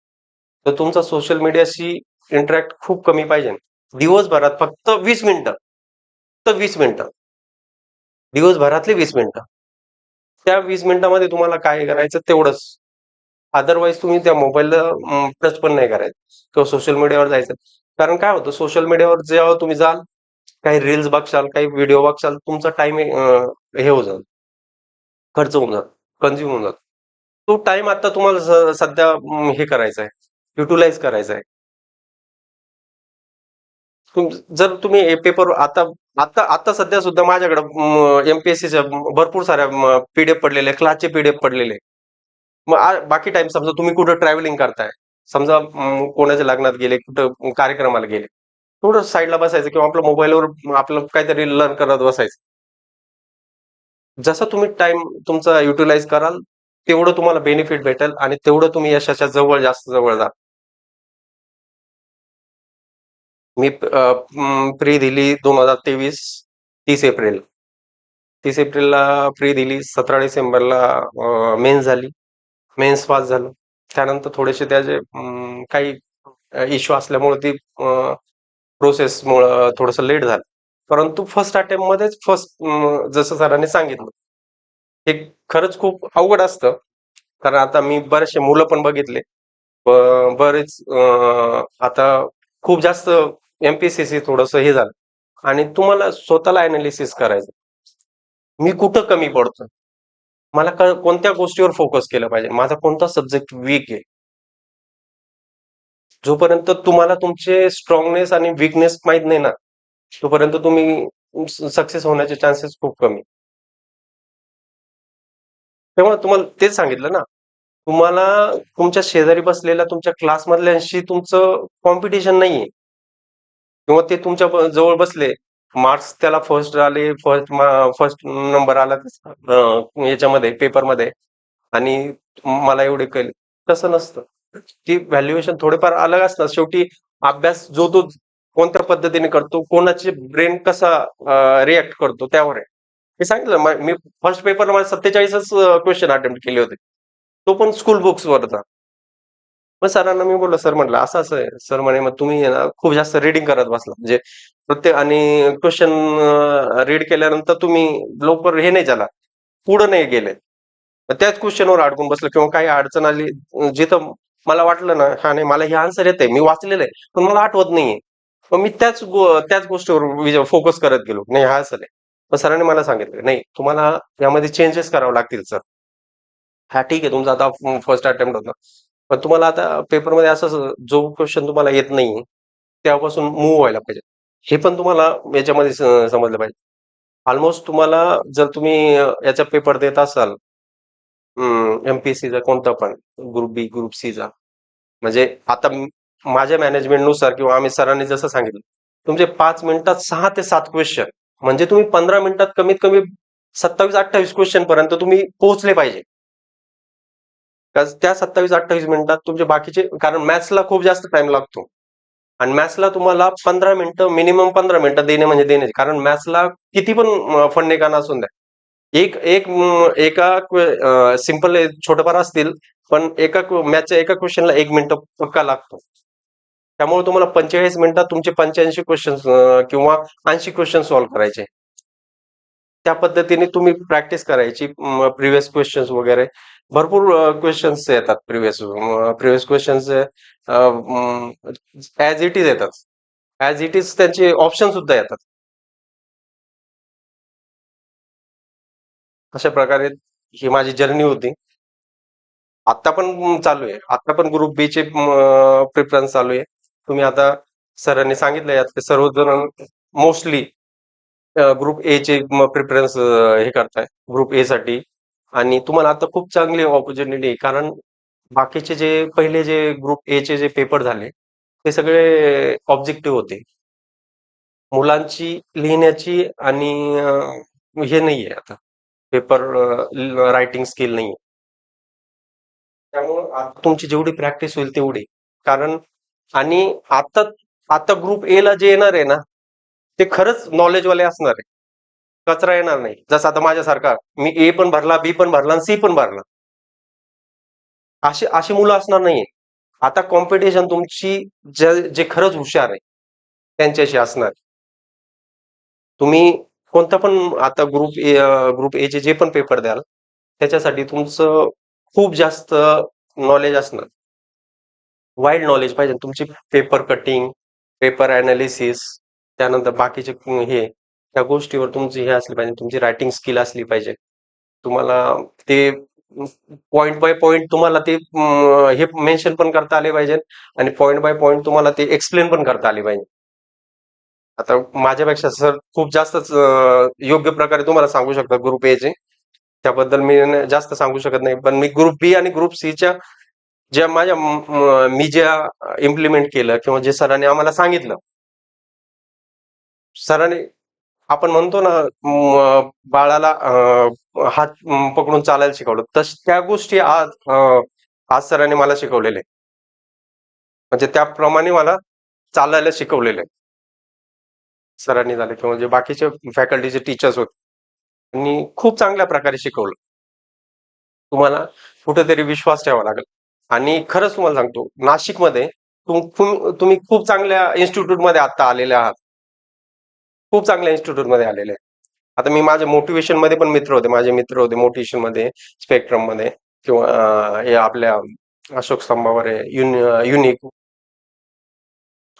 तर तुमचा सोशल मीडियाशी इंटरॅक्ट खूप कमी पाहिजे. दिवसभरात फक्त 20 मिनिटं, फक्त 20 मिनिटं, दिवसभरातली 20 मिनिटं. त्या 20 मिनिटामध्ये तुम्हाला काय करायचं तेवढंच. अदरवाईज तुम्ही त्या मोबाईलला टच पण नाही करायचं किंवा सोशल मीडियावर जायचं. कारण काय होतं, सोशल मीडियावर जेव्हा तुम्ही जाल, काही रील्स बघशाल, काही व्हिडिओ बघशाल, तुमचा टाइम हे होऊन जाईल, खर्च होऊन जातो, कन्झ्युम होऊन जातो. तो टाइम आता तुम्हाला सध्या हे करायचा आहे, युटिलाइज करायचा आहे. जर तुम्ही पेपर आता आता आता सध्या सुद्धा माझ्याकडे एमपीएससीच्या भरपूर साऱ्या पीडीएफ पडलेले, क्लासचे पीडीएफ पडलेले. मग बाकी टाइम समजा तुम्ही कुठं ट्रॅव्हलिंग करताय, समजा कोणाच्या लग्नात गेले, कुठं कार्यक्रमाला गेले, थोडं साईडला बसायचं किंवा आपल्या मोबाईलवर आपलं काहीतरी लर्न करत बसायचं. जसं तुम्ही टाइम तुमचा युटिलाइज कराल, तेवढं तुम्हाला बेनिफिट भेटेल आणि तेवढं तुम्ही यशाच्या जास्त जवळ जा. मी प्री दिली 2023, 30 एप्रिल. 30 एप्रिलला प्री दिली. 17 डिसेंबरला मेन्स झाली. मेन्स पास झालो. त्यानंतर थोडेसे त्याचे काही इश्यू असल्यामुळे ती प्रोसेसमुळं थोडंसं लेट झालं. परंतु फर्स्ट अटेम्प्ट मध्येच जसं सरांनी सांगितलं, हे खरंच खूप अवघड असतं. कारण आता मी बरेचसे मुलं पण बघितले. बरेच आता खूप जास्त एमपीसीसी थोडंसं हे झालं आणि तुम्हाला स्वतःला अनालिसिस करायचं. मी कुठं कमी पडतो, मला कोणत्या गोष्टीवर फोकस केलं पाहिजे, माझा कोणता सब्जेक्ट वीक आहे. जोपर्यंत तुम्हाला तुमचे स्ट्रॉंगनेस आणि वीकनेस माहित नाही ना, तोपर्यंत तुम्ही सक्सेस होण्याचे चान्सेस खूप कमी. तेव्हा तुम्हाला तेच सांगितलं ना, तुम्हाला तुमच्या शेजारी बसलेल्या तुमच्या क्लासमधल्यांशी तुमचं कॉम्पिटिशन नाहीये. किंवा ते तुमच्या जवळ बसले, मार्क्स त्याला फर्स्ट आले, फर्स्ट नंबर आला याच्यामध्ये पेपरमध्ये आणि मला एवढे कळले, तसं नसतं. ती व्हॅल्युएशन थोडेफार अलग असतात. शेवटी अभ्यास जो तो कोणत्या पद्धतीने करतो, कोणाचे ब्रेन कसा रिॲक्ट करतो त्यावर आहे. मी सांगितलं मी फर्स्ट पेपरला माझे 47च क्वेश्चन अटेम्प्ट केले होते. तो पण स्कूल बुक्सवरचा. मग सरांना मी बोललो, सर म्हटलं असं असं आहे. सर म्हणे, मग तुम्ही आहे ना खूप जास्त रीडिंग करत बसला, म्हणजे प्रत्येक आणि क्वेश्चन रीड केल्यानंतर तुम्ही लवकर हे नाही झाला, पुढे नाही गेले. त्याच क्वेश्चनवर अडकून बसलं किंवा काही अडचण आली, जिथं मला वाटलं ना, हा नाही मला हे आन्सर येतंय, मी वाचलेलं आहे, पण मला आठवत नाहीये. मग मी त्याच गोष्टीवर फोकस करत गेलो. नाही हा असं नाही. मग सरांनी मला सांगितलं, नाही तुम्हाला यामध्ये चेंजेस करावे लागतील सर. हा ठीक आहे, तुमचा आता फर्स्ट अटेम्प्ट होता, पण तुम्हाला आता पेपरमध्ये असं जो क्वेश्चन तुम्हाला येत नाही, त्यापासून मूव्ह व्हायला पाहिजे. हे पण तुम्हाला याच्यामध्ये समजलं पाहिजे. ऑलमोस्ट तुम्हाला जर तुम्ही याचा पेपर देत असाल, एमपीएससीचा कोणता पण, ग्रुप बी, ग्रुप सीचा, म्हणजे आता माझ्या मॅनेजमेंटनुसार किंवा आम्ही सरांनी जसं सांगितलं, तुमचे 5 मिनिटात 6 ते 7 क्वेश्चन, म्हणजे तुम्ही 15 मिनिटात कमीत कमी 27-28 क्वेश्चन पर्यंत तुम्ही पोहोचले पाहिजे. त्या 27-28 मिनिटात तुमचे बाकीचे, कारण मॅथ्सला खूप जास्त टाइम लागतो आणि मॅथ्सला तुम्हाला 15 मिनिटं, मिनिमम 15 मिनिटं देणे म्हणजे देणे. कारण मॅथ्सला किती पण फंडेकान असून द्या, एक एक एका सिंपल छोटंफार असतील, पण मॅथच्या एका क्वेश्चनला 1 मिनिट पक्का लागतो. त्यामुळे तुम्हाला 45 मिनिटात तुमचे 85 क्वेश्चन किंवा 80 क्वेश्चन सॉल्व्ह करायचे. त्या पद्धतीने तुम्ही प्रॅक्टिस करायची. प्रिव्हियस क्वेश्चन्स वगैरे भरपूर क्वेश्चन्स येतात. Previous questions as it is येतात. ऍज इट इज त्यांचे ऑप्शन सुद्धा येतात. अशा प्रकारे ही माझी जर्नी होती. आता पण चालू आहे. आता पण ग्रुप बी चे प्रिफरन्स चालू आहे. तुम्ही आता सरांनी सांगितलं यात सर्वजण मोस्टली ग्रुप ए चे प्रिफरन्स हे करताय ग्रुप ए साठी. आणि तुम्हाला आता खूप चांगली ऑपॉर्च्युनिटी आहे, कारण बाकीचे जे पहिले जे ग्रुप ए चे जे पेपर झाले ते सगळे ऑब्जेक्टिव्ह होते. मुलांची लिहिण्याची आणि हे नाहीये आता पेपर रायटिंग स्किल नाहीये. त्यामुळे आता तुमची जेवढी प्रॅक्टिस होईल तेवढी. कारण आणि आता आता ग्रुप ए ला जे येणार आहे ना ते खरंच नॉलेजवाले असणार आहे. कचरा येणार नाही. जसं आता माझ्यासारखा मी ए पण भरला, बी पण भरला आणि सी पण भरला. अशी अशी मुलं असणार नाहीये. आता कॉम्पिटिशन तुमची जे खरंच हुशार आहे त्यांच्याशी असणार. तुम्ही कोणता पण आता ग्रुप ए चे जे पण पेपर द्याल त्याच्यासाठी तुमचं खूप जास्त नॉलेज असणार. वाईल्ड नॉलेज पाहिजे तुमची. पेपर कटिंग, पेपर अनालिसिस, त्यानंतर बाकीचे हे त्या गोष्टीवर तुमची हे असली पाहिजे. तुमची रायटिंग स्किल असली पाहिजे. तुम्हाला ते पॉइंट बाय पॉइंट तुम्हाला ते हे मेन्शन पण करता आले पाहिजे आणि पॉइंट बाय पॉइंट तुम्हाला ते एक्सप्लेन पण करता आले पाहिजे. आता माझ्यापेक्षा सर खूप जास्तच योग्य प्रकारे तुम्हाला सांगू शकतात ग्रुप ए चे. त्याबद्दल मी जास्त सांगू शकत नाही. पण मी ग्रुप बी आणि ग्रुप सी च्या ज्या मी ज्या इम्प्लिमेंट केलं किंवा जे सरांनी आम्हाला सांगितलं, सरांनी आपण म्हणतो ना बाळाला हात पकडून चालायला शिकवलं, तस त्या गोष्टी आज सरांनी मला शिकवलेले. म्हणजे त्याप्रमाणे मला चालायला शिकवलेले सरांनी झाले किंवा जे बाकीचे फॅकल्टीचे टीचर्स होते त्यांनी खूप चांगल्या प्रकारे शिकवलं. तुम्हाला कुठेतरी विश्वास ठेवावा लागेल. आणि खरंच तुम्हाला सांगतो, नाशिकमध्ये तुम्ही खूप चांगल्या इन्स्टिट्यूट मध्ये आता आलेले आहात. खूप चांगल्या इन्स्टिट्यूट मध्ये आलेले आहे. आता मी माझ्या मोटिवेशन मध्ये पण मित्र होते. माझे मित्र होते मोटिवेशन मध्ये, स्पेक्ट्रम मध्ये किंवा हे आपल्या अशोक स्तंभावर आहे, युनिक.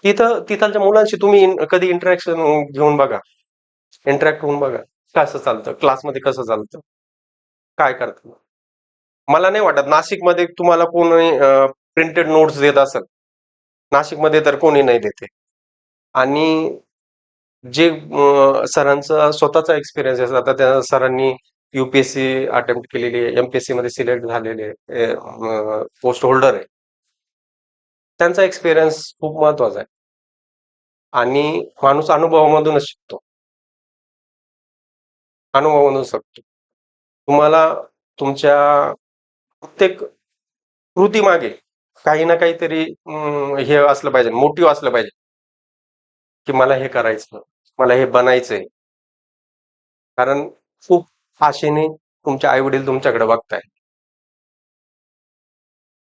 तिथलच्या मुलांशी तुम्ही कधी इंटरॅक्शन घेऊन बघा, इंटरॅक्ट होऊन बघा. कसं चालतं क्लासमध्ये, कसं चालतं, काय करतं. मला नाही वाटत नाशिकमध्ये तुम्हाला कोणी प्रिंटेड नोट्स देत असेल. नाशिकमध्ये तर कोणी नाही देते. आणि जे सरांचा स्वतःचा एक्सपिरियन्स आहे. आता त्या सरांनी युपीएससी अटेम्प्ट केलेली आहे, एमपीएससी मध्ये सिलेक्ट झालेले पोस्ट होल्डर आहे. त्यांचा एक्सपिरियन्स खूप महत्वाचा आहे. आणि माणूस अनुभवामधूनच शिकतो. अनुभवामधून शिकतो. तुम्हाला तुमच्या प्रत्येक कृती मागे काही ना काहीतरी हे असलं पाहिजे, मोटिव्ह असलं पाहिजे की मला हे करायचं, मला हे बनायचंय. कारण खूप आशेने तुमचे आई वडील तुमच्याकडे बघताय.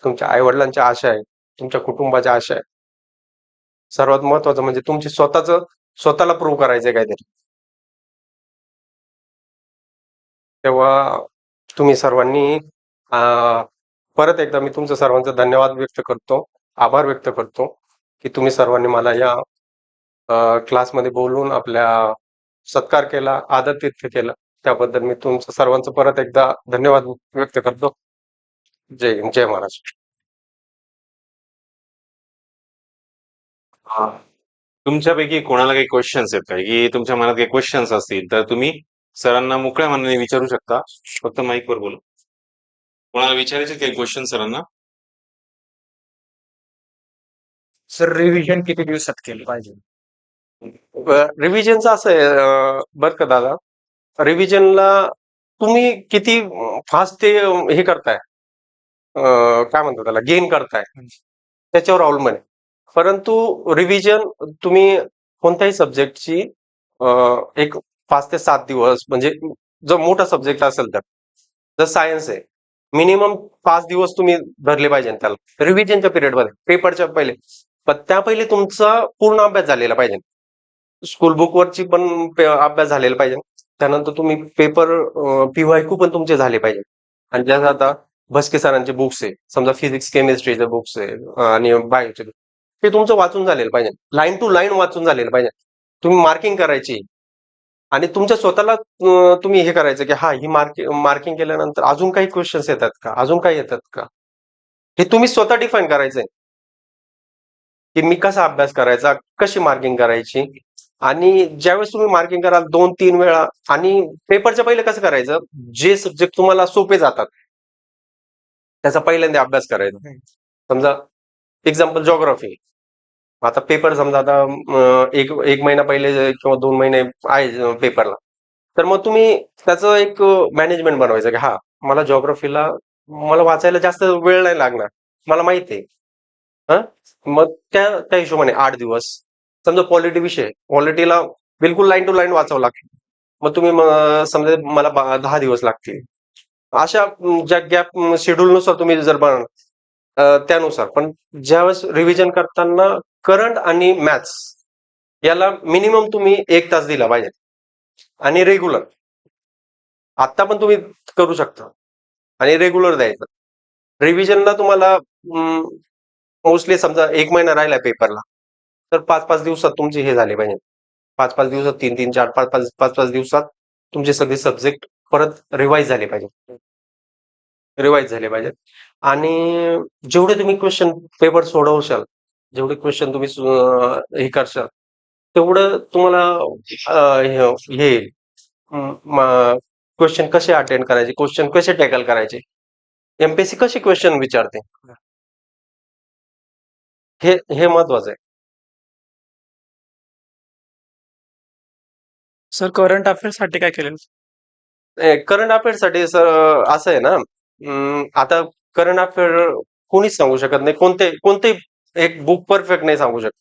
तुमच्या आई वडिलांच्या आशा आहे, तुमच्या कुटुंबाच्या आशा आहे. सर्वात महत्वाचं म्हणजे तुमची स्वतःला प्रूव्ह करायचंय काहीतरी. तेव्हा तुम्ही सर्वांनी परत एकदा मी तुमचं सर्वांचा धन्यवाद व्यक्त करतो, आभार व्यक्त करतो की तुम्ही सर्वांनी मला या क्लासमध्ये बोलून आपल्या सत्कार केला, आदरातिथ्य केलं. त्याबद्दल मी तुमचं सर्वांचं परत एकदा धन्यवाद व्यक्त करतो. जय हिंद, जय महाराष्ट्र. तुमच्यापैकी कोणाला काही क्वेश्चन्स आहेत का, की तुमच्या मनात काही क्वेश्चन्स असतील तर तुम्ही सरांना मोकळ्या मनाने विचारू शकता. फक्त माईक वर बोला. कोणाला विचारायचे काही क्वेश्चन सरांना? सर रिव्हिजन किती दिवसात केलं पाहिजे? रिव्हिजनचं असं आहे बरं का दादा, रिव्हिजनला तुम्ही किती फास्ट ते हे करताय, काय म्हणतो त्याला, गेन करताय, त्याच्यावर अवलंबून आहे. परंतु रिव्हिजन तुम्ही कोणत्याही सब्जेक्टची एक 5 ते 7 दिवस, म्हणजे जो मोठा सब्जेक्ट असेल तर, जर सायन्स आहे, मिनिमम 5 दिवस तुम्ही धरले पाहिजे त्याला रिव्हिजनच्या पिरियडमध्ये, पेपरच्या पहिले. पण त्या पहिले तुमचा पूर्ण अभ्यास झालेला पाहिजे. स्कूल बुकवरची पण अभ्यास झालेला पाहिजे. त्यानंतर तुम्ही पेपर पीवायक्यू पण तुमचे झाले पाहिजे. आणि ज्यात आता भस्के सरांचे बुक्स आहे, समजा फिजिक्स केमिस्ट्रीचे बुक्स आहे आणि बायोचे, ते तुमचं वाचून झालेलं पाहिजे. लाईन टू लाईन वाचून झालेलं पाहिजे. तुम्ही मार्किंग करायची आणि तुमच्या स्वतःला तुम्ही हे करायचं की हा ही मार्किंग केल्यानंतर अजून काही क्वेश्चन्स येतात का, अजून काही येतात का. हे तुम्ही स्वतः डिफाईन करायचंय की मी कसा अभ्यास करायचा, कशी मार्किंग करायची. आणि ज्यावेळेस तुम्ही मार्किंग कराल 2-3 वेळा, आणि पेपरच्या पहिले कसं करायचं, जे सब्जेक्ट तुम्हाला सोपे जातात त्याचा पहिल्यांदा अभ्यास करायचा. समजा एक्झाम्पल जॉग्राफी. आता पेपर समजा आता एक एक महिना पहिले किंवा 2 महिने आहे पेपरला, तर मग तुम्ही त्याचं एक मॅनेजमेंट बनवायचं की हा, मला जॉग्राफीला मला वाचायला जास्त वेळ नाही लागणार, मला माहिती आहे. हा, मग त्या त्या हिशोबाने 8 दिवस. समजा पॉलिटी विषय, पॉलिटीला बिलकुल लाईन टू लाईन वाचावं लागतं, मग तुम्ही समजा मला 10 दिवस लागतील. अशा ज्या गॅप शेड्यूलनुसार तुम्ही जर बनवलं त्यानुसार. पण ज्यावेळेस रिव्हिजन करताना करंट आणि मॅथ्स याला मिनिमम तुम्ही 1 तास दिला पाहिजे, आणि रेग्युलर. आता पण तुम्ही करू शकता, आणि रेग्युलर द्यायचं. रिव्हिजनला तुम्हाला मोस्टली समजा 1 महिना राहिला पेपरला, तर 5-5 दिवसात तुमचे हे झाले पाहिजे. 5-5 दिवसात, 3-3, 4-5, 5-5 दिवसात तुमचे सगळे सब्जेक्ट परत रिवाईज झाले पाहिजे. रिवाईज झाले पाहिजेत. आणि जेवढे तुम्ही क्वेश्चन पेपर सोडवशाल, जेवढे क्वेश्चन तुम्ही हे करशाल, तेवढं तुम्हाला हे येईल. क्वेश्चन कसे अटेंड करायचे, क्वेश्चन कसे टॅकल करायचे, एमपीएससी कसे क्वेश्चन विचारते, हे महत्वाचं आहे. सर करंट अफेअर्स साठी काय केलं? करंट अफेअर्ससाठी सर असं आहे ना, आता करंट अफेअर कोणीच सांगू शकत नाही, कोणते एक बुक परफेक्ट नाही सांगू शकत.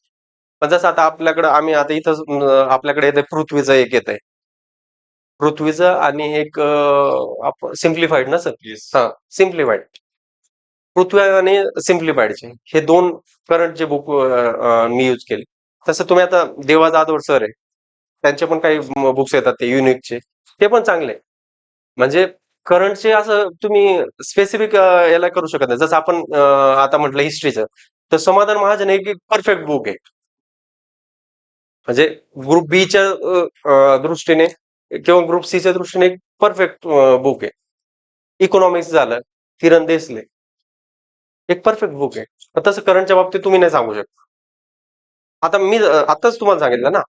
पण जसं आता आपल्याकडे, आम्ही आता इथं आपल्याकडे येते पृथ्वीचं एक येत आहे, पृथ्वीचं, आणि एक सिम्प्लिफाईड ना सर. येस. हा, सिम्प्लिफाईड. पृथ्वी आणि सिम्प्लिफाईडचे हे 2 करंटचे बुक मी यूज केले. तसं तुम्ही आता देवा जाधव सर आहे, त्यांचे पण काही बुक्स येतात ते युनिकचे, ते पण चांगले. म्हणजे करंटचे असं तुम्ही स्पेसिफिक याला करू शकत नाही. जसं आपण आता म्हटलं हिस्ट्रीचं, तर समाधान महाजन एक परफेक्ट बुक आहे. म्हणजे ग्रुप बीच्या दृष्टीने किंवा ग्रुप सीच्या दृष्टीने एक परफेक्ट बुक आहे. इकॉनॉमिक्स झालं, किरण देसले, एक परफेक्ट बुक आहे. पण तसं करंटच्या बाबतीत तुम्ही नाही सांगू शकता. आता मी आताच तुम्हाला सांगितलं ना,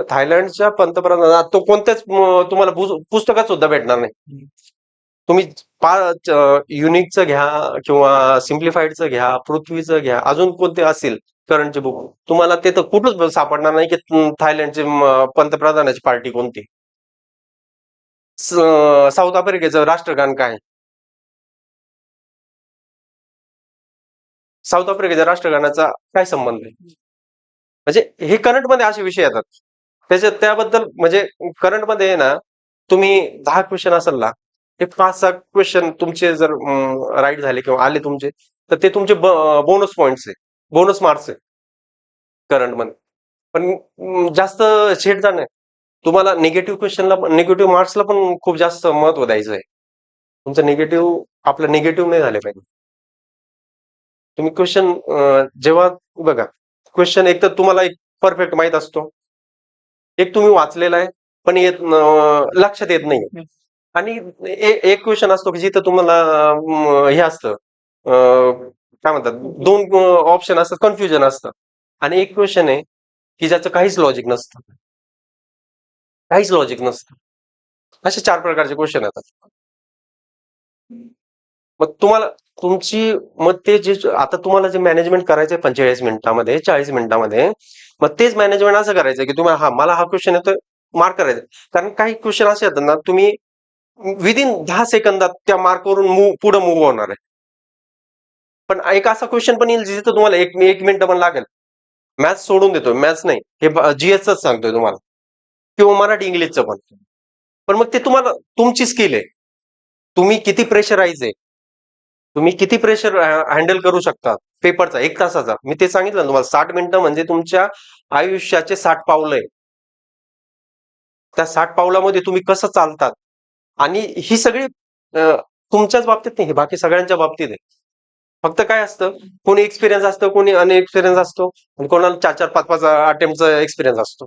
थायलंडच्या पंतप्रधान, तो कोणत्याच तुम्हाला पुस्तकात सुद्धा भेटणार नाही. तुम्ही 5 युनिकचं घ्या किंवा सिम्प्लिफाईडचं घ्या, पृथ्वीचं घ्या, अजून कोणते असतील करंटचे बुक, तुम्हाला ते तर कुठंच सापडणार नाही की थायलंडचे पंतप्रधानाची पार्टी कोणती, साऊथ आफ्रिकेचं राष्ट्रगान काय, साऊथ आफ्रिकेच्या राष्ट्रगानाचा काय संबंध आहे. म्हणजे हे करंटमध्ये असे विषय येतात. त्याबद्दल म्हणजे करंटमध्ये आहे ना, तुम्ही 10 क्वेश्चन असेल ना, ते 5-6 क्वेश्चन तुमचे जर राईट झाले किंवा आले तुमचे, तर ते तुमचे बोनस पॉइंट्स आहे, बोनस मार्क्स आहे करंटमध्ये. पण जास्त छेडछाड नाही. तुम्हाला निगेटिव्ह क्वेश्चनला, निगेटिव्ह मार्क्सला पण खूप जास्त महत्व द्यायचं आहे. तुमचं निगेटिव्ह, आपलं निगेटिव्ह नाही झाले पाहिजे. तुम्ही क्वेश्चन जेव्हा बघा, क्वेश्चन एक तर तुम्हाला एक परफेक्ट माहित असतो, एक तुम्ही वाचलेला आहे पण लक्षात येत नाही. आणि एक क्वेश्चन असतो की जिथं तुम्हाला हे असतं, काय म्हणतात, 2 ऑप्शन असतात, कन्फ्युजन असतं. आणि एक क्वेश्चन आहे की ज्याचं काहीच लॉजिक नसतं, काहीच लॉजिक नसतं. असे 4 प्रकारचे क्वेश्चन येतात. मग तुम्हाला तुमची, मग ते जे आता तुम्हाला जे मॅनेजमेंट करायचंय 45 मिनिटामध्ये, 40 मिनिटामध्ये, मग तेच मॅनेजमेंट असं करायचं की तुम्हाला, मला हा क्वेश्चन येतोय, मार्क करायचं. कारण काही क्वेश्चन असे येतात ना, तुम्ही विदिन 10 सेकंदात त्या मार्कवरून पुढे मूव्ह होणार आहे. पण एक असा क्वेश्चन पण येईल जिथं तुम्हाला 1 मिनिट पण लागेल. मॅथ्स सोडून देतोय, मॅथ्स नाही, हे जीएसच सांगतोय तुम्हाला, किंवा मराठी इंग्लिशचं पण. पण मग ते तुम्हाला, तुमची स्किल आहे, तुम्ही किती प्रेशराईज आहे, तुम्ही किती प्रेशर हँडल करू शकता पेपरचा 1 तासाचा. मी ते सांगितलं ना तुम्हाला, 60 मिनिटं म्हणजे तुमच्या आयुष्याचे 60 पावलं आहे. त्या 60 पावलामध्ये तुम्ही कसं चालतात, आणि ही सगळी तुमच्याच बाबतीत नाही, बाकी सगळ्यांच्या बाबतीत आहे. फक्त काय असतं, कोणी एक्सपिरियन्स असतं, कोणी अनएक्सपिरियन्स असतो, आणि कोणाला 4-4, 5-5 अटेम्प्टचा एक्सपिरियन्स असतो.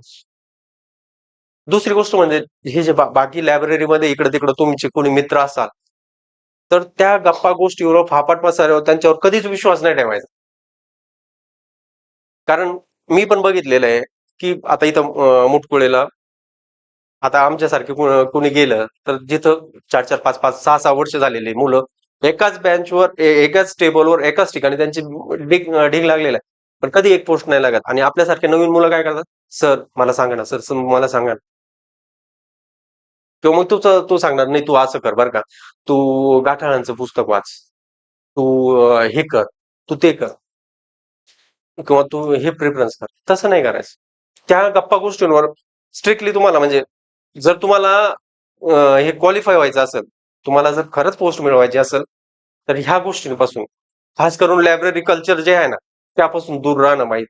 दुसरी गोष्ट म्हणजे हे जे बाकी लायब्ररीमध्ये इकडे तिकडे तुमचे कोणी मित्र असाल, तर त्या गप्पा गोष्टीवर फाफाट पसरल्यावर त्यांच्यावर कधीच विश्वास नाही ठेवायचा. कारण मी पण बघितलेलं आहे की आता इथं मुटकुळेला आता आमच्यासारखे कोणी गेलं तर जिथं 4-4, 5-5, 6-6 वर्ष झालेली मुलं एकाच बेंचवर एकाच टेबलवर एकाच ठिकाणी त्यांची ढीग लागलेला आहे. पण कधी एक पोस्ट नाही लागत आणि आपल्यासारखे नवीन मुलं काय करतात, सर मला सांगा ना, सर मला सांगा ना. किंवा मग तू सांगणार नाही, तू असं कर बरं का, तू गाठाळांचं पुस्तक वाच, तू हे कर, तू ते कर, किंवा तू हे प्रिफरन्स कर. तसं नाही करायचं. त्या गप्पा गोष्टींवर स्ट्रिक्टली तुम्हाला म्हणजे जर तुम्हाला हे क्वालिफाय व्हायचं असेल, तुम्हाला जर खरंच पोस्ट मिळवायची असेल, तर ह्या गोष्टींपासून खास करून लायब्ररी कल्चर जे आहे ना, त्यापासून दूर राहणं माहीत.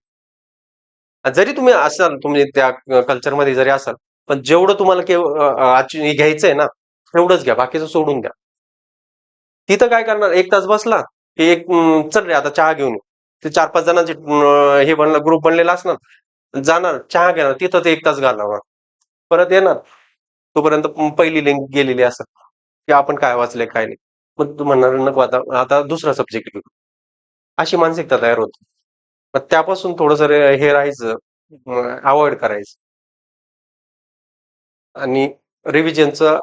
जरी तुम्ही असाल, तुम्ही त्या कल्चरमध्ये जरी असाल, पण जेवढं तुम्हाला घ्यायचंय ना, तेवढंच घ्या, बाकीचं सोडून द्या. तिथं काय करणार, 1 तास बसला की चल रे आता चहा घेऊन ये. ते 4-5 जणांचे हे बनलं, ग्रुप बनलेला असणार, जाणार चहा घेणार, तिथं ते 1 तास घालवणार, परत येणार, तोपर्यंत पहिली लिंक गेलेली असत की आपण काय वाचलंय काय नाही. मग तू म्हणणार नको, आता आता दुसरा सब्जेक्ट घेऊ. अशी मानसिकता तयार होते. मग त्यापासून थोडस हे राहायचं, अवॉइड करायचं. आणि रिव्हिजनचं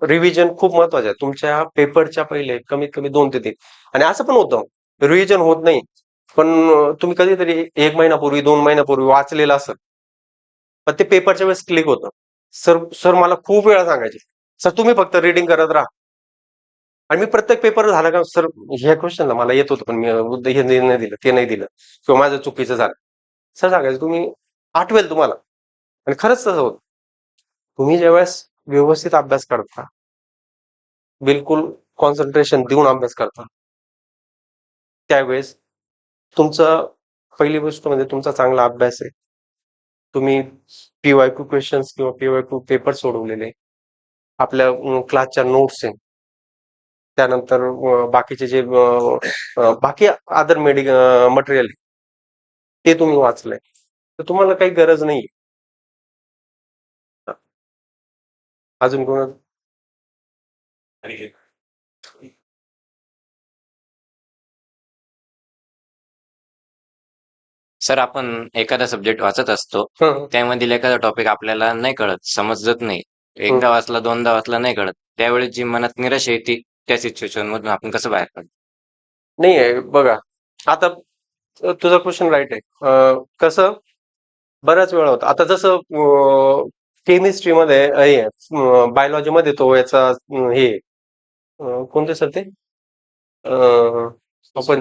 रिव्हिजन खूप महत्वाचं आहे. तुमच्या पेपरच्या पहिले कमीत कमी 2 ते 3. आणि असं पण होतं, रिव्हिजन होत नाही, पण तुम्ही कधीतरी 1 महिन्यापूर्वी 2 महिन्यापूर्वी वाचलेलं असतं, पण ते पेपरच्या वेळेस क्लिक होतं. सर सर मला खूप वेळा सांगायचे, सर तुम्ही फक्त रिडिंग करत राहा. आणि मी प्रत्येक पेपर झाला का, सर ह्या क्वेश्चनला मला येत होतं पण मी हे नाही दिलं, ते नाही दिलं, किंवा माझं चुकीचं झालं. सर सांगायचं तुम्ही आठवेल तुम्हाला. आणि खरंच तसं होतं. तुम्ही ज्यावेळेस व्यवस्थित अभ्यास करता, बिलकुल कॉन्सन्ट्रेशन देऊन अभ्यास करता, त्यावेळेस तुमचं पहिली गोष्ट म्हणजे तुमचा चांगला अभ्यास आहे. तुम्ही पीवायक्यू क्वेश्चन्स किंवा पीवायक्यू पेपर सोडवलेले, आपल्या क्लासच्या नोट्स आहे, त्यानंतर बाकीचे जे बाकी अदर मटेरियल ते तुम्ही वाचलंय, तर तुम्हाला काही गरज नाही. अजून कोण? सर, आपण एखादा सब्जेक्ट वाचत असतो, हं, त्यामधील एखादा टॉपिक आपल्याला नाही कळत, समजत नाही. एकदा वाचला, दोनदा वाचला, नाही कळत. त्यावेळेस जी मनात निराशा येते, त्या सिच्युएशन मधून आपण कसं बाहेर पडतो? नाही आहे बघा. आता तुझा क्वेश्चन राईट आहे. कसं बऱ्याच वेळा होतं. आता जसं केमिस्ट्रीमध्ये हे बायोलॉजीमध्ये तो याचा हे कोणते सर ते आपण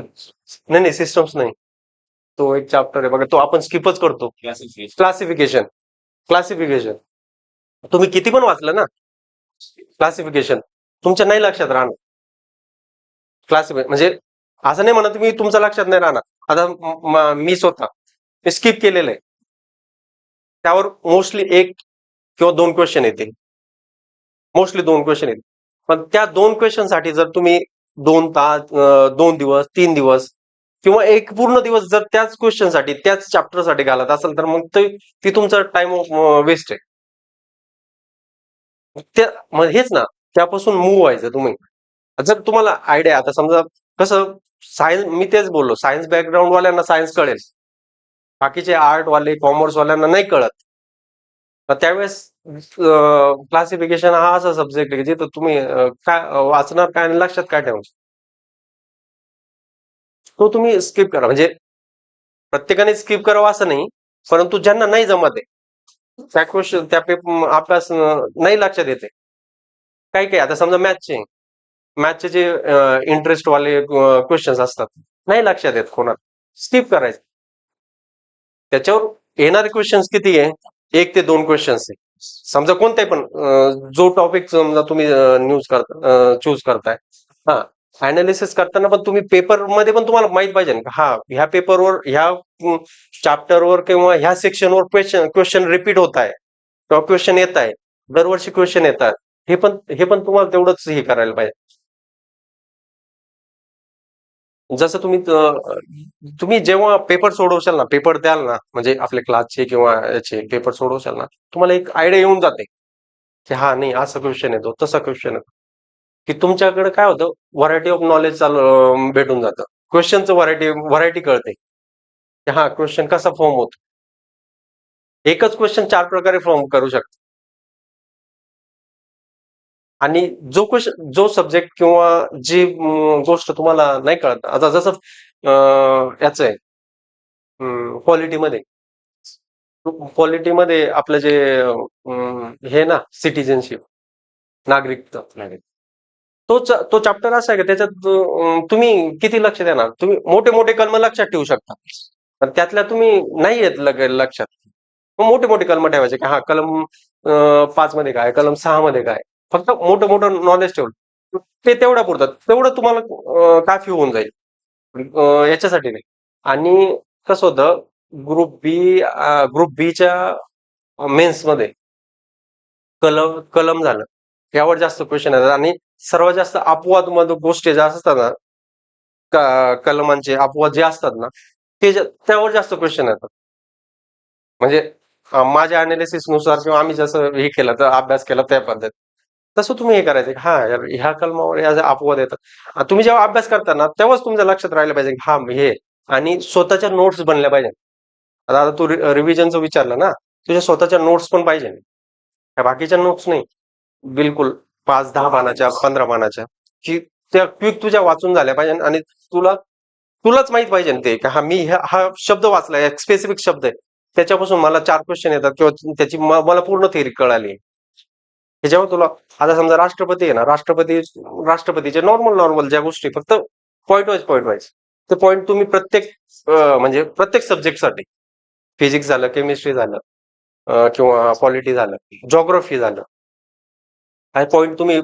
नाही नाही सिस्टम्स नाही, तो एक चॅप्टर आहे बघा, तो आपण स्किपच करतो. क्लासिफिकेशन. क्लासिफिकेशन तुम्ही किती पण वाचलं ना, क्लासिफिकेशन तुमच्या नाही लक्षात राहणार. क्लासिफिकेशन म्हणजे असं नाही म्हणत मी तुमच्या लक्षात नाही राहणार. आता मी स्वतः मी स्किप केलेलं आहे, त्यावर मोस्टली 1 किंवा 2 क्वेश्चन येतील, मोस्टली 2 क्वेश्चन येतील. पण त्या 2 क्वेश्चन साठी जर तुम्ही 2 तास 2 दिवस 3 दिवस किंवा 1 पूर्ण दिवस जर त्याच क्वेश्चन साठी त्याच चॅप्टर साठी घालत असेल, तर मग ती तुमचा टाइम वेस्ट आहे. त्या मग हेच ना, त्यापासून मूव्ह व्हायचं तुम्ही. जर तुम्हाला आयडिया, आता समजा कसं सायन्स, मी तेच बोललो, सायन्स बॅकग्राऊंड वाल्यांना सायन्स कळेल, बाकीचे आर्ट वाले कॉमर्स वाल्यांना नाही कळत. तर त्यावेळेस क्लासिफिकेशन हा असा सब्जेक्ट आहे की जिथं तुम्ही काय वाचणार काय आणि लक्षात काय ठेवणार, तो तुम्ही स्किप करा. म्हणजे प्रत्येकाने स्किप करावं असं नाही, परंतु ज्यांना नाही जमत आहे त्या क्वेश्चन त्या अभ्यास नाही लक्षात येते. काही काही आता समजा मॅथचे जे इंटरेस्ट वाले क्वेश्चन्स असतात, नाही लक्षात येत कोणाला, स्किप करायचं. त्याच्यावर येणारे क्वेश्चन्स किती आहे, 1 ते 2 क्वेश्चन्स आहे. समजा कोणताही पण जो टॉपिक समजा तुम्ही चूज करताय, हा अनालिसिस करताना पण तुम्ही पेपर मध्ये पण तुम्हाला माहित पाहिजे ना, हा ह्या पेपरवर ह्या चॅप्टरवर किंवा ह्या सेक्शनवर क्वेश्चन रिपीट होत आहे किंवा क्वेश्चन येत आहे, दरवर्षी क्वेश्चन येतात. हे पण तुम्हाला तेवढंच हे करायला पाहिजे. जसं तुम्ही जेव्हा पेपर सोडवशाल ना, पेपर द्याल ना, म्हणजे आपल्या क्लासचे किंवा याचे पेपर सोडवशाल ना, तुम्हाला एक आयडिया येऊन जाते की हा नाही, असा क्वेश्चन येतो, तसा क्वेश्चन येतो. की तुमच्याकडे काय होतं, व्हरायटी ऑफ नॉलेज चालू भेटून जातं. क्वेश्चनचं व्हरायटी कळते की हा क्वेश्चन कसा फॉर्म होतो. एकच क्वेश्चन 4 प्रकारे फॉर्म करू शकतो. आणि जो सब्जेक्ट किंवा जी गोष्ट तुम्हाला नाही कळत, आता जसं याचं आहे पॉलिटीमध्ये आपलं जे हे ना सिटिझनशिप, नागरिकता, तो चॅप्टर असा आहे की त्याच्यात तुम्ही किती लक्ष देणार. तुम्ही मोठे मोठे कलम लक्षात ठेवू शकता, पण त्यातल्या तुम्ही नाही येत लक्षात. मग मोठे मोठे कलम ठेवायचे की हा कलम 5 मध्ये काय, कलम 6 मध्ये काय. फक्त मोठं मोठं नॉलेज ठेवलं ते तेवढा पुरतं, तेवढं तुम्हाला काफी होऊन जाईल. याच्यासाठी नाही. आणि कसं होतं, ग्रुप बीच्या मेन्समध्ये कलम झालं, यावर जास्त क्वेश्चन येतात. आणि सर्वात जास्त अपवाद मध्ये गोष्टी ज्या असतात ना, कलमांचे अपवाद जे असतात ना, त्यावर जास्त क्वेश्चन येतात. म्हणजे माझ्या अनालिसिस नुसार किंवा आम्ही जसं हे केलं तर अभ्यास केला त्या पद्धत, तसं तुम्ही हे करायचं की हा यार ह्या कलमावर या अपवाद येतात. तुम्ही जेव्हा अभ्यास करता ना, तेव्हाच तुमच्या लक्षात राहिलं पाहिजे की हा हे. आणि स्वतःच्या नोट्स बनल्या पाहिजे. आता तू रिव्हिजनचं विचारलं ना, तुझ्या स्वतःच्या नोट्स पण पाहिजे, बाकीच्या नोट्स नाही. बिलकुल 5-10 पानाच्या, 15 पानाच्या, की त्या क्विक तुझ्या वाचून झाल्या पाहिजे. आणि तुलाच माहित पाहिजे ते की हा मी हा शब्द वाचलाय, एक स्पेसिफिक शब्द आहे, त्याच्यापासून मला 4 क्वेश्चन येतात किंवा त्याची मला पूर्ण थेरी कळाली. हे जेव्हा तुला, आता समजा राष्ट्रपती आहे ना, राष्ट्रपतीचे नॉर्मल ज्या गोष्टी, फक्त पॉइंट वाईज ते पॉइंट तुम्ही म्हणजे प्रत्येक सब्जेक्टसाठी, फिजिक्स झालं, केमिस्ट्री झालं, किंवा पॉलिटी झालं, जॉग्राफी झालं, काही पॉइंट तुम्ही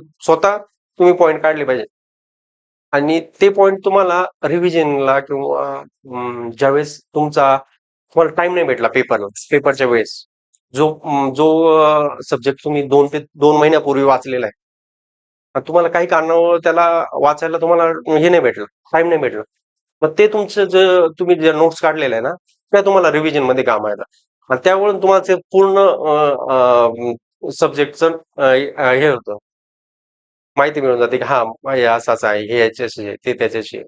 पॉइंट काढले पाहिजे. आणि ते पॉइंट तुम्हाला रिव्हिजनला किंवा ज्यावेळेस तुम्हाला टाइम नाही भेटला पेपरच्या वेळेस, जो सब्जेक्ट तुम्ही 2 महिन्यापूर्वी वाचलेला आहे, आणि तुम्हाला काही कारणावर त्याला वाचायला तुम्हाला हे नाही भेटलं, टाइम नाही भेटला, मग ते तुमचं तुम्ही जे नोट्स काढलेले आहे ना, त्या तुम्हाला रिव्हिजन मध्ये काम येतात. आणि त्यावरून तुम्हाला ते पूर्ण सब्जेक्टचं हे होतं, माहिती मिळून जाते की हा हे असंच आहे, हे याच्याशी आहे, ते त्याच्याशी आहे.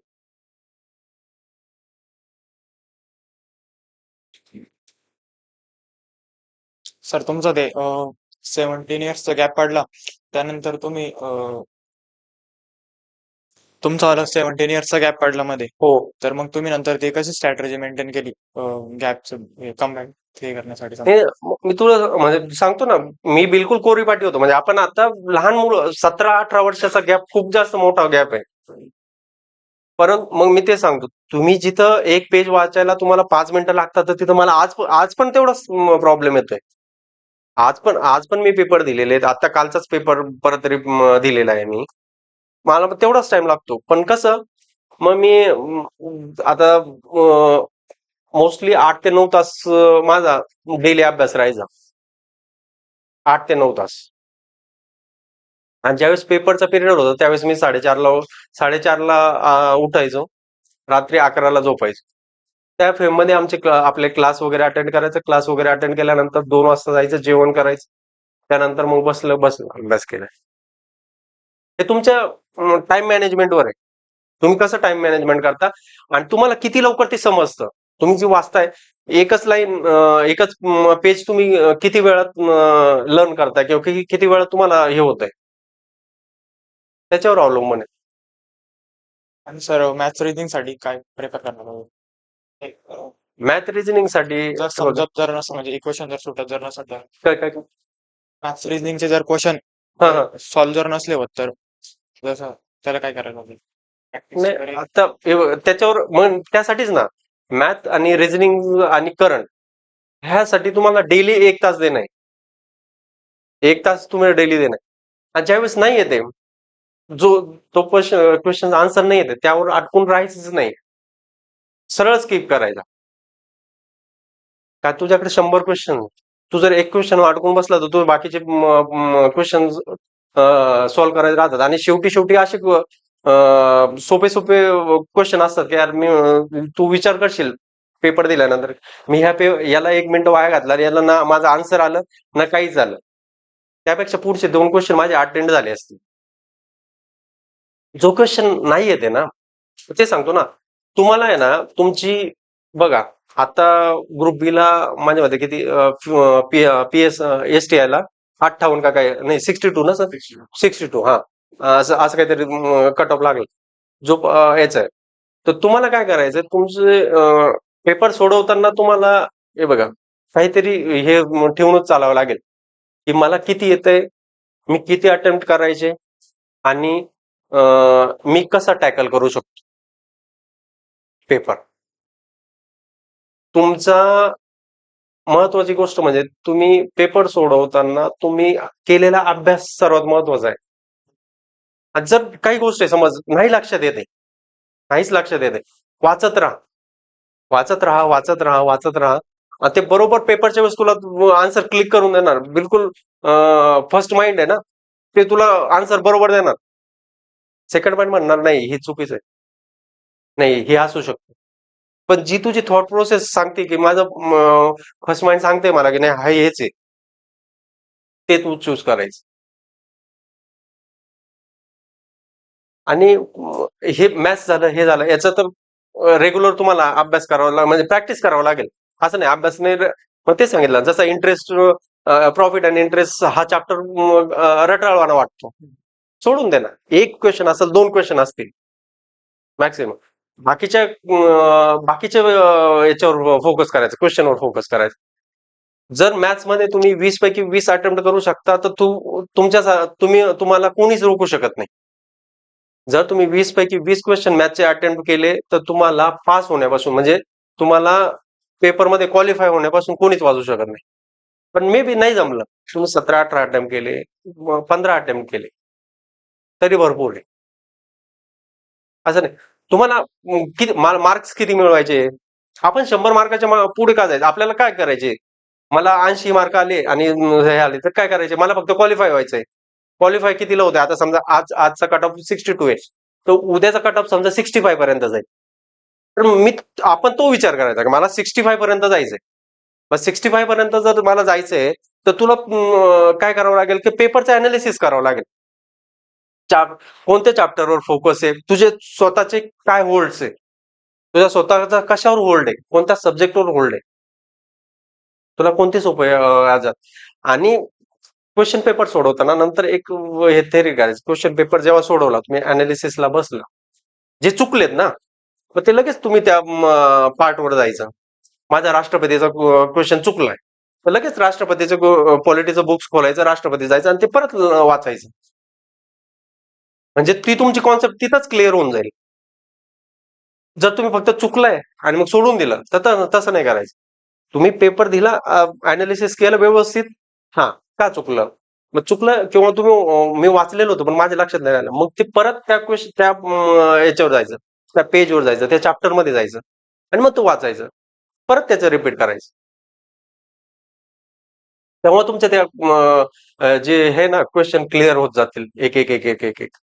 सर तुमचं ते 17 इयर्सचा गॅप पडला, त्यानंतर तुम्ही तुमचा 17 इयर्सचा गॅप पडला मध्ये, हो. तर मग तुम्ही नंतर ते कशी स्ट्रॅटेजी मेंटेन केली गॅपचं कमबॅक हे करण्यासाठी समजा? हे मी तुला म्हणजे सांगतो ना, मी बिलकुल कोरीपाटी होतो. म्हणजे आपण आता लहान मुलं, 17-18 वर्षाचा गॅप खूप जास्त मोठा गॅप आहे. परंतु मग मी ते सांगतो, तुम्ही जिथं एक पेज वाचायला तुम्हाला 5 मिनिटं लागतात, तर तिथं मला आज पण तेवढाच प्रॉब्लेम येतोय. आज पण मी पेपर दिलेले आहेत. आता कालचाच पेपर परत दिलेला आहे मी. मला पण तेवढाच टाइम लागतो. पण कसं, मग मी आता मोस्टली 8 ते 9 तास माझा डेली अभ्यास राहायचा. 8 ते 9 तास. आणि ज्यावेळेस पेपरचा पिरियड होता, त्यावेळेस मी 4:30ला उठायचो, रात्री 11ला झोपायचो. त्या फ्रेममध्ये आपले क्लास वगैरे अटेंड करायचं. क्लास वगैरे अटेंड केल्यानंतर 2 वाजता जायचं, जेवण करायचं. त्यानंतर मग बसलं अभ्यास केला. हे तुमच्या टाइम मॅनेजमेंटवर आहे. तुम्ही कसं टाइम मॅनेजमेंट करता आणि तुम्हाला किती लवकर ते समजतं. तुम्ही जे वाचताय, एकच पेज तुम्ही किती वेळात लर्न करताय किंवा किती वेळात तुम्हाला हे होतंय, त्याच्यावर अवलंबून आहे. आणि सर मॅथ्स रिझनिंग साठी काय प्रेफर करणार? मॅथ रिझनिंग साठी जर समजत जर नसं, म्हणजे इक्वेशन जर सुटत जर नसत, तर काय मॅथ्स रिझनिंगचे जर क्वेश्चन हा सॉल्व्ह जर नसले होत, तर जसं त्याला काय करायला लागेल? नाही, आता त्याच्यावर मग त्यासाठीच ना, मॅथ आणि रिझनिंग आणि करंट ह्यासाठी तुम्हाला डेली 1 तास देणं आहे. 1 तास तुम्हाला डेली देणं आहे. आणि ज्यावेळेस नाही येते, तो क्वेश्चन आन्सर नाही येते, त्यावर अटकून राहायचंच नाही, सरळ स्किप करायचा. का तुझ्याकडे 100 क्वेश्चन, तू जर एक क्वेश्चन अडकून बसला, तर तू बाकीचे क्वेश्चन सॉल्व्ह करायचे राहतात. आणि शेवटी असे सोपे क्वेश्चन असतात की यार तू विचार करशील पेपर दिल्यानंतर, मी याला 1 मिनिट वाया घातला, याला ना माझं आन्सर आलं ना काहीच झालं, त्यापेक्षा पुढचे 2 क्वेश्चन माझे अटेंड झाले असतील. जो क्वेश्चन नाही येते ना, ते सांगतो ना. तुम्हाला आहे ना, तुमची बघा, आता ग्रुप बी ला माझ्या मते किती PS STI ला 58 का काय नाही 62 ना सर, 62 हा. असं असं काहीतरी कट ऑफ लागला जो याचा आहे. तर तुम्हाला काय करायचं, तुमचे पेपर सोडवताना तुम्हाला हे बघा काहीतरी हे ठेवूनच चालावं लागेल की मला किती येतंय, मी किती अटेम्प्ट करायचे आणि मी कसा टॅकल करू शकतो पेपर. तुमचा महत्वाची गोष्ट म्हणजे तुम्ही पेपर सोडवताना तुम्ही केलेला अभ्यास सर्वात महत्वाचा आहे. आणि जर काही गोष्टी समज नाही लक्षात येते, नाहीच लक्षात येते, वाचत राहा, वाचत राहा, वाचत राहा, वाचत राहा. आणि ते बरोबर पेपरच्या वेळेस तुला आन्सर क्लिक करून देणार. बिलकुल फर्स्ट माइंड आहे ना, ते तुला आन्सर बरोबर देणार. सेकंड माइंड म्हणणार नाही हे चुकीचं आहे, नाही हे असू शकतं. पण जी तुझी थॉट प्रोसेस सांगते की माझं फर्स्ट माइंड सांगते मला की नाही हा हेच आहे, ते तू चूज करायचं. आणि हे मॅथ्स झालं, हे झालं, याचं तर रेग्युलर तुम्हाला अभ्यास करावा लागेल, म्हणजे प्रॅक्टिस करावं लागेल. असं नाही अभ्यास नाही मग ते सांगितलं जसा इंटरेस्ट, प्रॉफिट आणि इंटरेस्ट हा चॅप्टर रटाळवाना वाटतो, सोडून दे ना. एक क्वेश्चन असेल, 2 क्वेश्चन असतील मॅक्सिमम. बाकीच्या याच्यावर फोकस करायचं, क्वेश्चनवर फोकस करायचं. जर मॅथ्स मध्ये तुम्ही 20 पैकी 20 अटेम्प्ट करू शकता तर तुम्हाला कोणीच रोखू शकत नाही. जर तुम्ही 20 पैकी 20 क्वेश्चन मॅथचे अटेम्प्ट केले तर तुम्हाला पास होण्यापासून, म्हणजे तुम्हाला पेपरमध्ये क्वालिफाय होण्यापासून कोणीच वाचू शकत नाही. पण मे बी नाही जमलं, तुम्ही 17-18 अटेम्प्ट केले, 15 अटेम्प्ट केले तरी भरपूर आहे. असं नाही तुम्हाला किती मार्क्स किती मिळवायचे, आपण 100 मार्काच्या पुढे का जायचं, आपल्याला काय करायचे. मला 80 मार्क आले आणि हे आले तर काय करायचे, मला फक्त क्वालिफाय व्हायचंय. क्वालिफाय कितीला होते, आता समजा आजचा कट ऑफ 62 आहे, तर उद्याचा कट ऑफ समजा 65 पर्यंत जाईल. तर आपण तो विचार करायचा की मला 65 पर्यंत जायचंय. मग 65 पर्यंत जर मला जायचंय तर तुला काय करावं लागेल की पेपरचं अनालिसिस करावं लागेल. कोणत्या चॅप्टरवर फोकस आहे, तुझे स्वतःचे काय होल्ड्स आहे, तुझ्या स्वतःचा कशावर होल्ड आहे, कोणत्या सब्जेक्टवर होल्ड आहे, तुला कोणते सोपे आजात. आणि क्वेश्चन पेपर सोडवताना नंतर एक हे थेरी करायचं. क्वेश्चन पेपर जेव्हा सोडवला, तुम्ही अनालिसिसला बसला, जे चुकलेत ना मग ते लगेच तुम्ही त्या पार्टवर जायचं. माझा राष्ट्रपतीचा क्वेश्चन चुकलाय तर लगेच राष्ट्रपतीचं पॉलिटीचं बुक्स खोलायचं, राष्ट्रपती जायचं आणि ते परत वाचायचं. म्हणजे ती तुमची कॉन्सेप्ट तिथंच क्लिअर होऊन जाईल. जर तुम्ही फक्त चुकलाय आणि मग सोडून दिलं तर तसं नाही करायचं. तुम्ही पेपर दिला, अनालिसिस केलं व्यवस्थित, हा का चुकलं, मग चुकलं किंवा तुम्ही मी वाचलेलं होतं पण माझ्या लक्षात नाही राहिलं, मग ते परत त्या क्वेश्चन त्या याच्यावर जायचं, त्या पेजवर जायचं, त्या चॅप्टर मध्ये जायचं आणि मग तो वाचायचं, परत त्याचं रिपीट करायचं. तेव्हा तुमच्या त्या जे हे ना क्वेश्चन क्लिअर होत जातील एक एक एक एक एक एक.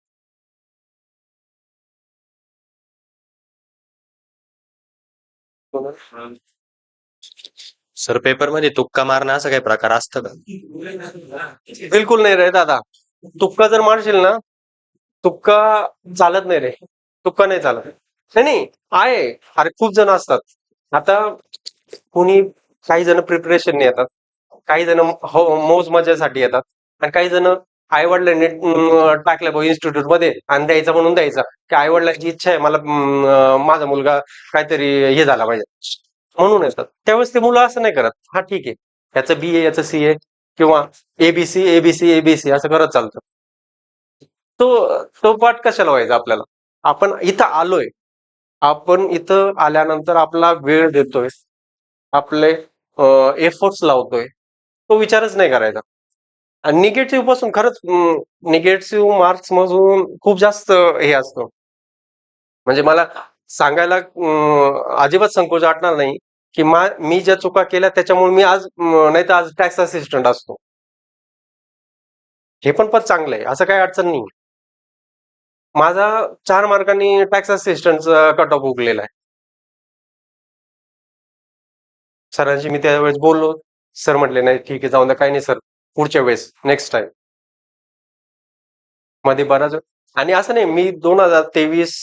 सर पेपरमध्ये तुक्का मारणं असं काही प्रकार असतं का? बिलकुल नाही रे दादा, तुक्का जर मारशील ना, तुक्का चालत नाही रे, तुक्का नाही चालत. नाही नाही आहे, अरे खूप जण असतात. आता कोणी, काही जण प्रिपरेशन येतात, काही जण मौज मजासाठी येतात, आणि काही जण आई वडिलांनी टाकलं भाऊ इन्स्टिट्यूट मध्ये आणि द्यायचा म्हणून द्यायचा, की आई वडिलांची इच्छा आहे मला माझा मुलगा काहीतरी हे झाला पाहिजे म्हणून येतात. त्यावेळेस ते मुलं असं नाही करत, हा ठीक आहे याचं BA याचं CA किंवा ABC ABC ABC असं करत चालतं. तो तो पाठ कशाला व्हायचा आपल्याला. आपण इथं आलोय, आपण इथं आल्यानंतर आपला वेळ देतोय, आपले एफर्ट्स लावतोय, तो विचारच नाही करायचा. आणि निगेटिव्ह पासून खरंच निगेटिव्ह मार्क्स मधून खूप जास्त हे असतं. म्हणजे मला सांगायला अजिबात संकोच वाटणार नाही की मी ज्या चुका केल्या त्याच्यामुळे मी आज नाही तर आज टॅक्स असिस्टंट असतो. हे पण पद चांगलं आहे, असं काही अडचण नाही. माझा 4 मार्कांनी टॅक्स असिस्टंटचा कट ऑफ हुकलेला आहे. सरांशी मी त्यावेळेस बोललो, सर म्हटले नाही ठीक आहे जाऊन द्या, काही नाही सर, पुढच्या वेळेस नेक्स्ट टाइम. मध्ये बराच आणि असं नाही, मी 2023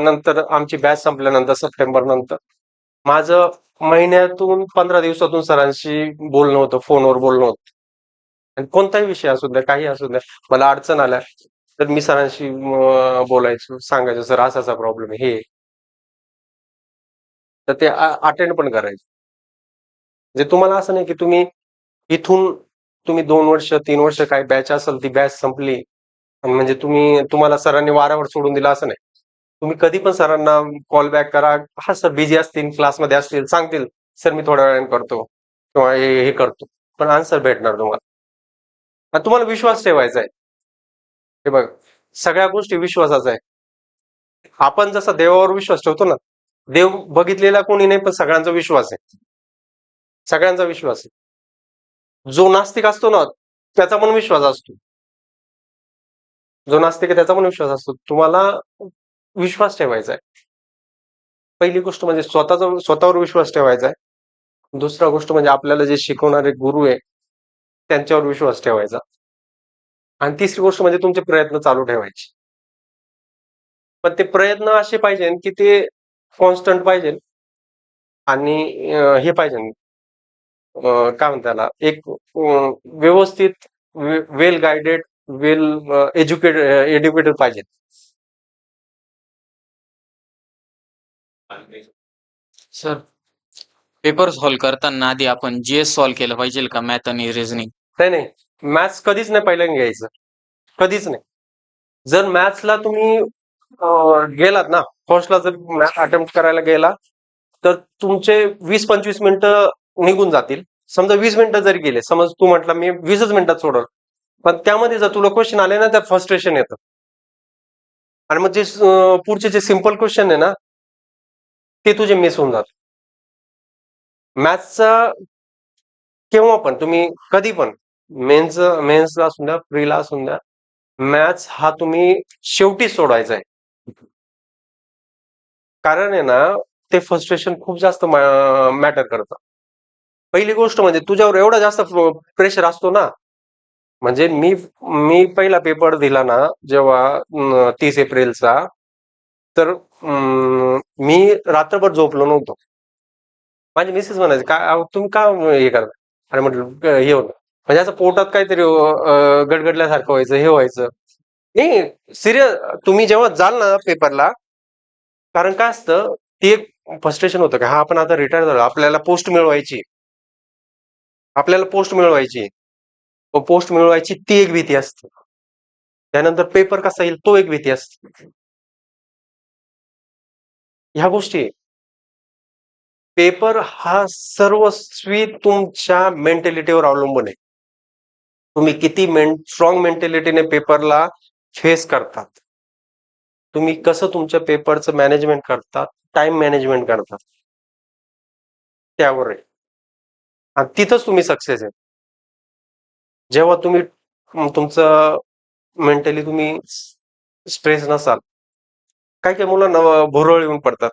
नंतर आमची बॅच संपल्यानंतर सप्टेंबर नंतर माझं महिन्यातून 15 दिवसातून सरांशी बोलणं होतं, फोनवर बोलणं होतं. आणि कोणताही विषय असू द्या, काही असू द्या, मला अडचण आल्या तर मी सरांशी बोलायचो, सांगायचो सर असा असा प्रॉब्लेम आहे, हे आहे." तर ते अटेंड पण करायचे. म्हणजे तुम्हाला असं नाही की तुम्ही इथून तुम्ही 2 वर्ष 3 वर्ष काय बॅच असेल ती बॅच संपली आणि म्हणजे तुम्हाला सरांनी वारावर सोडून दिलं असं नाही. तुम्ही कधी पण सरांना कॉल बॅक करा. हा सर बिझी असतील, क्लासमध्ये असतील, सांगतील सर मी थोड्या वेळाने करतो किंवा हे करतो, पण आन्सर भेटणार तुम्हाला. आणि तुम्हाला विश्वास ठेवायचा आहे. हे बघ, सगळ्या गोष्टी विश्वासाचा आहे. आपण जसा देवावर विश्वास ठेवतो ना, देव बघितलेला कोणी नाही, पण सगळ्यांचा विश्वास आहे. सगळ्यांचा विश्वास आहे. जो नास्तिक असतो ना, त्याचा पण विश्वास असतो. जो नास्तिक आहे त्याचा पण विश्वास असतो. तुम्हाला विश्वास ठेवायचा आहे. पहिली गोष्ट म्हणजे स्वतःवर विश्वास ठेवायचा आहे. दुसरा गोष्ट म्हणजे आपल्याला जे शिकवणारे गुरु आहे त्यांच्यावर विश्वास ठेवायचा. आणि तिसरी गोष्ट म्हणजे तुमचे प्रयत्न चालू ठेवायचे. पण ते प्रयत्न असे पाहिजे की ते कॉन्स्टंट पाहिजे आणि हे पाहिजे, काय म्हणतात त्याला, एक व्यवस्थित, वेल गायडेड, वेल एज्युकेटेड पाहिजे. सर, पेपर सॉल्व्ह करताना आधी आपण जीएस सॉल्व्ह केलं पाहिजे का, मॅथ आणि रिझनिंग? नाही, मॅथ्स कधीच नाही पहिल्यांदा घ्यायचं, कधीच नाही. जर मॅथ्सला तुम्ही गेलात ना, फर्स्टला जर मॅथ अटेम्प्ट करायला गेला तर तुमचे 20-25 मिनिटं निघून जातील. समजा 20 मिनिटं जरी गेले, समज तू म्हटला मी 20च मिनिटात सोडवलं, पण त्यामध्ये जर तुला क्वेश्चन आले ना, त्यात फ्रस्ट्रेशन येतं. आणि मग जे पुढचे जे सिम्पल क्वेश्चन आहे ना, ते तुझे मिस होऊन जातात. मॅथ्सचा केव्हा पण तुम्ही कधी पण, मेन्सला असून द्या, प्रीला असून द्या, मॅथ्स हा तुम्ही शेवटी सोडवायचा आहे. कारण आहे ना, ते फ्रस्ट्रेशन खूप जास्त मॅटर करतं. पहिली गोष्ट म्हणजे तुझ्यावर एवढा जास्त प्रेशर असतो ना, म्हणजे मी पहिला पेपर दिला ना जेव्हा 30 एप्रिलचा, तर मी रात्रभर झोपलो नव्हतो. माझी मिसेस म्हणायची काय अहो, तुम्ही का हे करता? आणि म्हटलं हे होतं म्हणजे असं पोटात काहीतरी गडगडल्यासारखं व्हायचं, हे व्हायचं. नाही, सिरियस. तुम्ही जेव्हा जाल ना पेपरला, कारण काय असतं, ते एक फ्रस्ट्रेशन होतं की हा आपण आता रिटायर झालो, आपल्याला पोस्ट मिळवायची, पोस्ट मिळवायची ती एक भीती असते. त्यानंतर पेपर कसा येईल तो एक भीती असते. ह्या गोष्टी आहे. पेपर हा सर्वस्वी तुमच्या मेंटॅलिटीवर अवलंबून आहे. तुम्ही किती स्ट्रॉंग मेंटॅलिटीने पेपरला फेस करतात, तुम्ही कसं तुमच्या पेपरचं मॅनेजमेंट करतात, टाइम मॅनेजमेंट करतात, त्यावर आहे. आणि तिथंच तुम्ही सक्सेस आहे. जेव्हा तुम्ही तुमचं मेंटली तुम्ही स्ट्रेस नसाल, काही काही मुलांना भुरळ येऊन पडतात.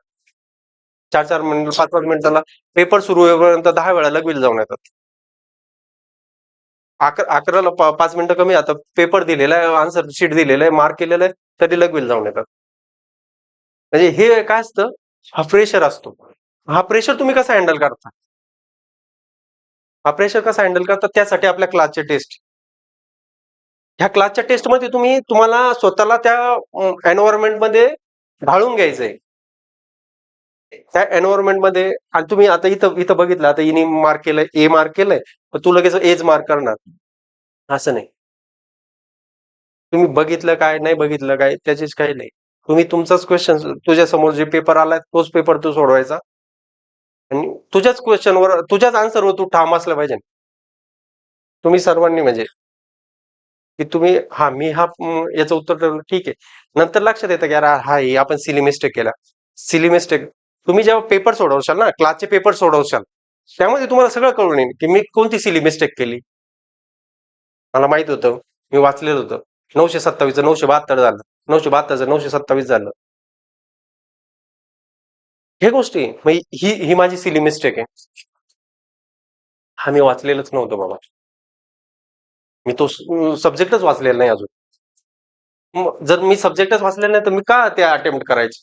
4-4 मिनिट 5-5 मिनिटाला पेपर सुरू होईपर्यंत 10 वेळा लगविल जाऊन येतात. 11ला 5 मिनिटं कमी, आता पेपर दिलेला आहे, आन्सर शीट दिलेलं आहे, मार्क केलेलं आहे, तरी लगविल जाऊन येतात. म्हणजे हे काय असतं, हा प्रेशर असतो. हा प्रेशर तुम्ही कसा हँडल करता? त्यासाठी आपल्या क्लासचे टेस्ट. ह्या क्लासच्या टेस्टमध्ये तुम्हाला स्वतःला त्या एन्व्हायरमेंटमध्ये ढाळून घ्यायचंय. त्या एन्व्हायरमेंटमध्ये. आणि तुम्ही आता इथं इथं बघितलं, आता हिने मार्क केलंय, ए मार्क केलंय, तर तू लगेच एज मार्क करणार असं नाही. तुम्ही बघितलं काय, नाही बघितलं काय, त्याचीच काही नाही. तुम्ही तुमचाच क्वेश्चन, तुझ्या समोर जे पेपर आलाय तोच पेपर तू सोडवायचा आणि तुझ्याच क्वेश्चनवर, तुझ्याच आन्सरवर तू ठाम असलं पाहिजे. तुम्ही सर्वांनी म्हणजे की तुम्ही याचं उत्तर ठरवलं, ठीक आहे. नंतर लक्षात येतं की यार हा हे आपण सिली मिस्टेक केला. सिली मिस्टेक तुम्ही जेव्हा पेपर सोडवशाल ना, क्लासचे पेपर सोडवशाल, त्यामध्ये तुम्हाला सगळं कळून येईल की मी कोणती सिली मिस्टेक केली. मला माहित होतं, मी वाचलेलं होतं. 927 972 झालं, 972 927 झालं. हे गोष्टी ही माझी सिली मिस्टेक आहे. हा मी वाचलेलंच नव्हतं बाबा. मी तो सब्जेक्टच वाचलेला नाही अजून. जर मी सब्जेक्टच वाचले नाही तर मी का ते अटेम्प्ट करायचे?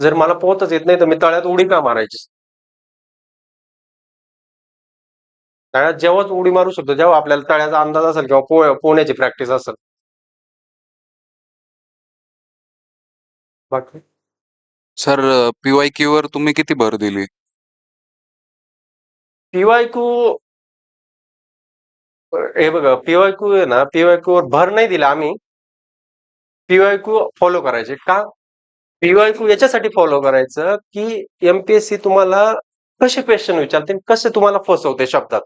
जर मला पोहतच येत नाही तर मी तळ्यात उडी का मारायची? तळ्यात जेव्हाच उडी मारू शकतो जेव्हा आपल्याला तळ्याचा अंदाज असेल किंवा पोहण्याची प्रॅक्टिस असेल. बाकी सर PYQ वर तुम्ही किती भर दिली? पीवायक्यू हे बघा, पीवायक्यू आहे ना, पीवायक्यू वर भर नाही दिला आम्ही. पीवायक्यू फॉलो करायचे का? पीवायक्यू याच्यासाठी फॉलो करायचं की एमपीएससी तुम्हाला कसे क्वेश्चन विचारते, कसे तुम्हाला फसवते शब्दात.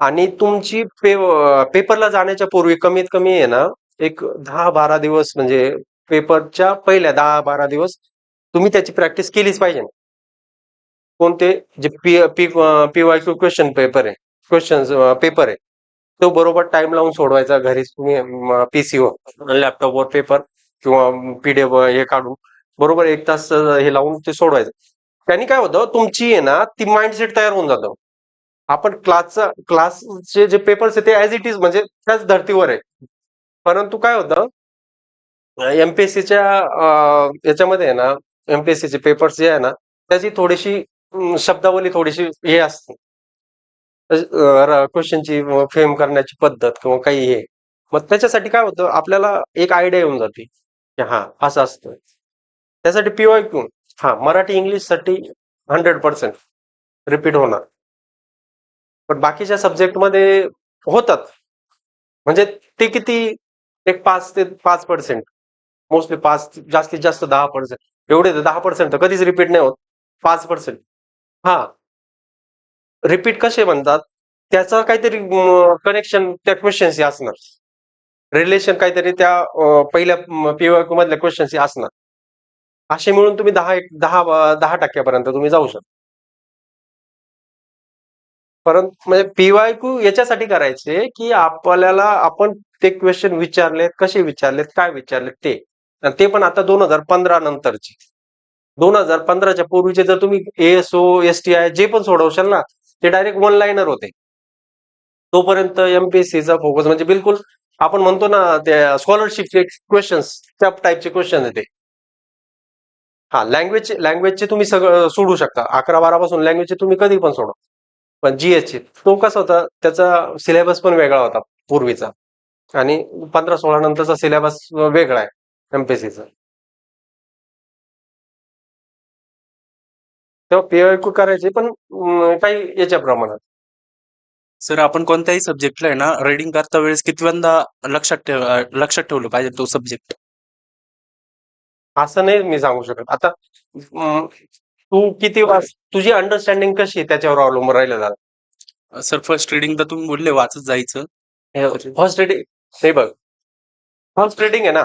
आणि तुमची पेपरला जाण्याच्या पूर्वी कमीत कमी आहे ना, एक 10-12 दिवस म्हणजे पेपरच्या पहिल्या 10-12 दिवस तुम्ही त्याची प्रॅक्टिस केलीच पाहिजे. कोणते जे पीवायक्यू क्वेश्चन पेपर आहे, क्वेश्चन पेपर आहे, तो बरोबर टाइम लावून सोडवायचा घरीच तुम्ही पीसीवर लॅपटॉपवर पेपर किंवा पीडीएफ हे काढून बरोबर 1 तास हे लावून ते सोडवायचं. त्यांनी काय होतं, तुमची आहे ना ती माइंडसेट तयार होऊन जातं. आपण क्लासचे जे पेपर्स आहे ते ऍज इट इज म्हणजे त्याच धर्तीवर आहे. परंतु काय होतं, एमपीएससीच्या याच्यामध्ये आहे ना, एमपीएससीचे पेपर्स जे आहे ना त्याची थोडीशी शब्दावली थोडीशी हे असते. क्वेश्चनची फ्रेम करण्याची पद्धत किंवा काही हे. मग त्याच्यासाठी काय होतं, आपल्याला एक आयडिया येऊन जाते की हा असं असतं. त्यासाठी पीवायक्यू मराठी इंग्लिश साठी 100% रिपीट होणार. पण बाकीच्या सब्जेक्टमध्ये होतात म्हणजे ते किती, एक 5 ते 5%, मोस्टली 5, जास्तीत जास्त 10%. एवढे 10% तर कधीच रिपीट नाही होत. 5% रिपीट कसे म्हणतात, त्याचं काहीतरी कनेक्शन त्या क्वेश्चनशी असणार, रिलेशन काहीतरी त्या पहिल्या पीवायक्यू मधल्या क्वेश्चनशी असणार. असे मिळून तुम्ही 10% तुम्ही जाऊ शकता. परंतु म्हणजे पीवायक्यू याच्यासाठी करायचे की आपण ते क्वेश्चन विचारलेत, कसे विचारलेत, काय विचारलेत ते. आणि ते पण आता 2015 नंतरचे. 2015च्या पूर्वीचे जर तुम्ही एएसओ एसटीआय जे पण सोडवशाल ना, ते डायरेक्ट वन लाईनर होते. तोपर्यंत एमपीएससीचा फोकस म्हणजे बिलकुल आपण म्हणतो ना त्या स्कॉलरशिपचे क्वेश्चन्स त्या टाईपचे क्वेश्चन येते. लँग्वेजचे तुम्ही सगळं सोडू शकता. 11-12 पासून लँग्वेजचे तुम्ही कधी पण सोडा. पण जीएसचे तो कसा होता, त्याचा सिलेबस पण वेगळा होता पूर्वीचा आणि 15-16 नंतरचा सिलेबस वेगळा आहे एमपीएससीचा. तेव्हा पीवायक्यू करायचे पण काही याच्या प्रमाणात. सर आपण कोणत्याही सब्जेक्टला आहे ना रीडिंग करता वेळेस कितव्यांदा लक्षात ठेवलं पाहिजे तो सब्जेक्ट? असं नाही मी सांगू शकत. आता तू किती तुझी अंडरस्टँडिंग कशी आहे त्याच्यावर अवलंबून राहिलं झालं. सर फर्स्ट रीडिंगला तुम्ही बोलले वाचत जायचं. फर्स्ट रेडिंग हे बघ, फर्स्ट रेडिंग आहे ना,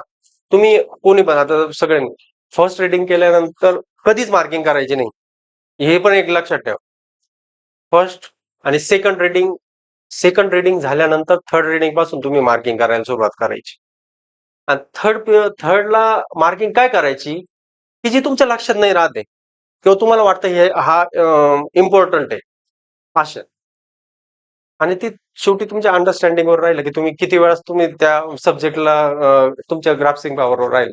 तुम्ही कोणी पण आता सगळ्यांनी फर्स्ट रेडिंग केल्यानंतर कधीच मार्किंग करायची नाही, हे पण एक लक्षात ठेव. फर्स्ट आणि सेकंड रेडिंग झाल्यानंतर थर्ड रेडिंग पासून तुम्ही मार्किंग करायला सुरुवात करायची. आणि थर्डला मार्किंग काय करायची की जी तुमच्या लक्षात नाही राहते किंवा तुम्हाला वाटतं हे इम्पॉर्टंट आहे अशा. आणि ती शेवटी तुमच्या अंडरस्टँडिंगवर राहिलं की तुम्ही किती वेळास तुम्ही त्या सब्जेक्टला तुमच्या ग्राफ्सिंग पॉवरवर राहील.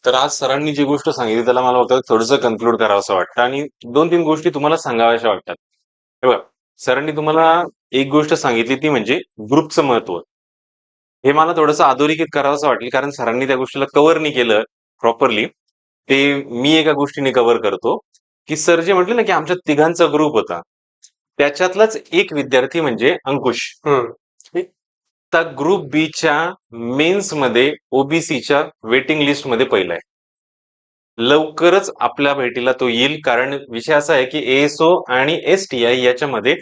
तर आज सरांनी जी गोष्ट सांगितली त्याला मला वाटतं थोडंसं कन्क्लूड करावं असं वाटतं आणि 2-3 गोष्टी तुम्हाला सांगाव्याशा वाटतात. हे बघा, सरांनी तुम्हाला एक गोष्ट सांगितली ती म्हणजे ग्रुपचं महत्व. हे मला थोडंसं अधोरेखित करावं असं वाटेल कारण सरांनी त्या गोष्टीला कव्हर नाही केलं प्रॉपरली. ते मी एका गोष्टीने कव्हर करतो की सर जे म्हटले ना की आमच्या तिघांचा ग्रुप होता, त्याच्यातलाच एक विद्यार्थी म्हणजे अंकुश. त्या ग्रुप बीच्या मेन्स मध्ये ओबीसीच्या वेटिंग लिस्ट मध्ये पहिला आहे. लवकरच आपल्या भेटीला तो येईल कारण विषय असा आहे की एएसओ आणि एसटीआय याच्यामध्ये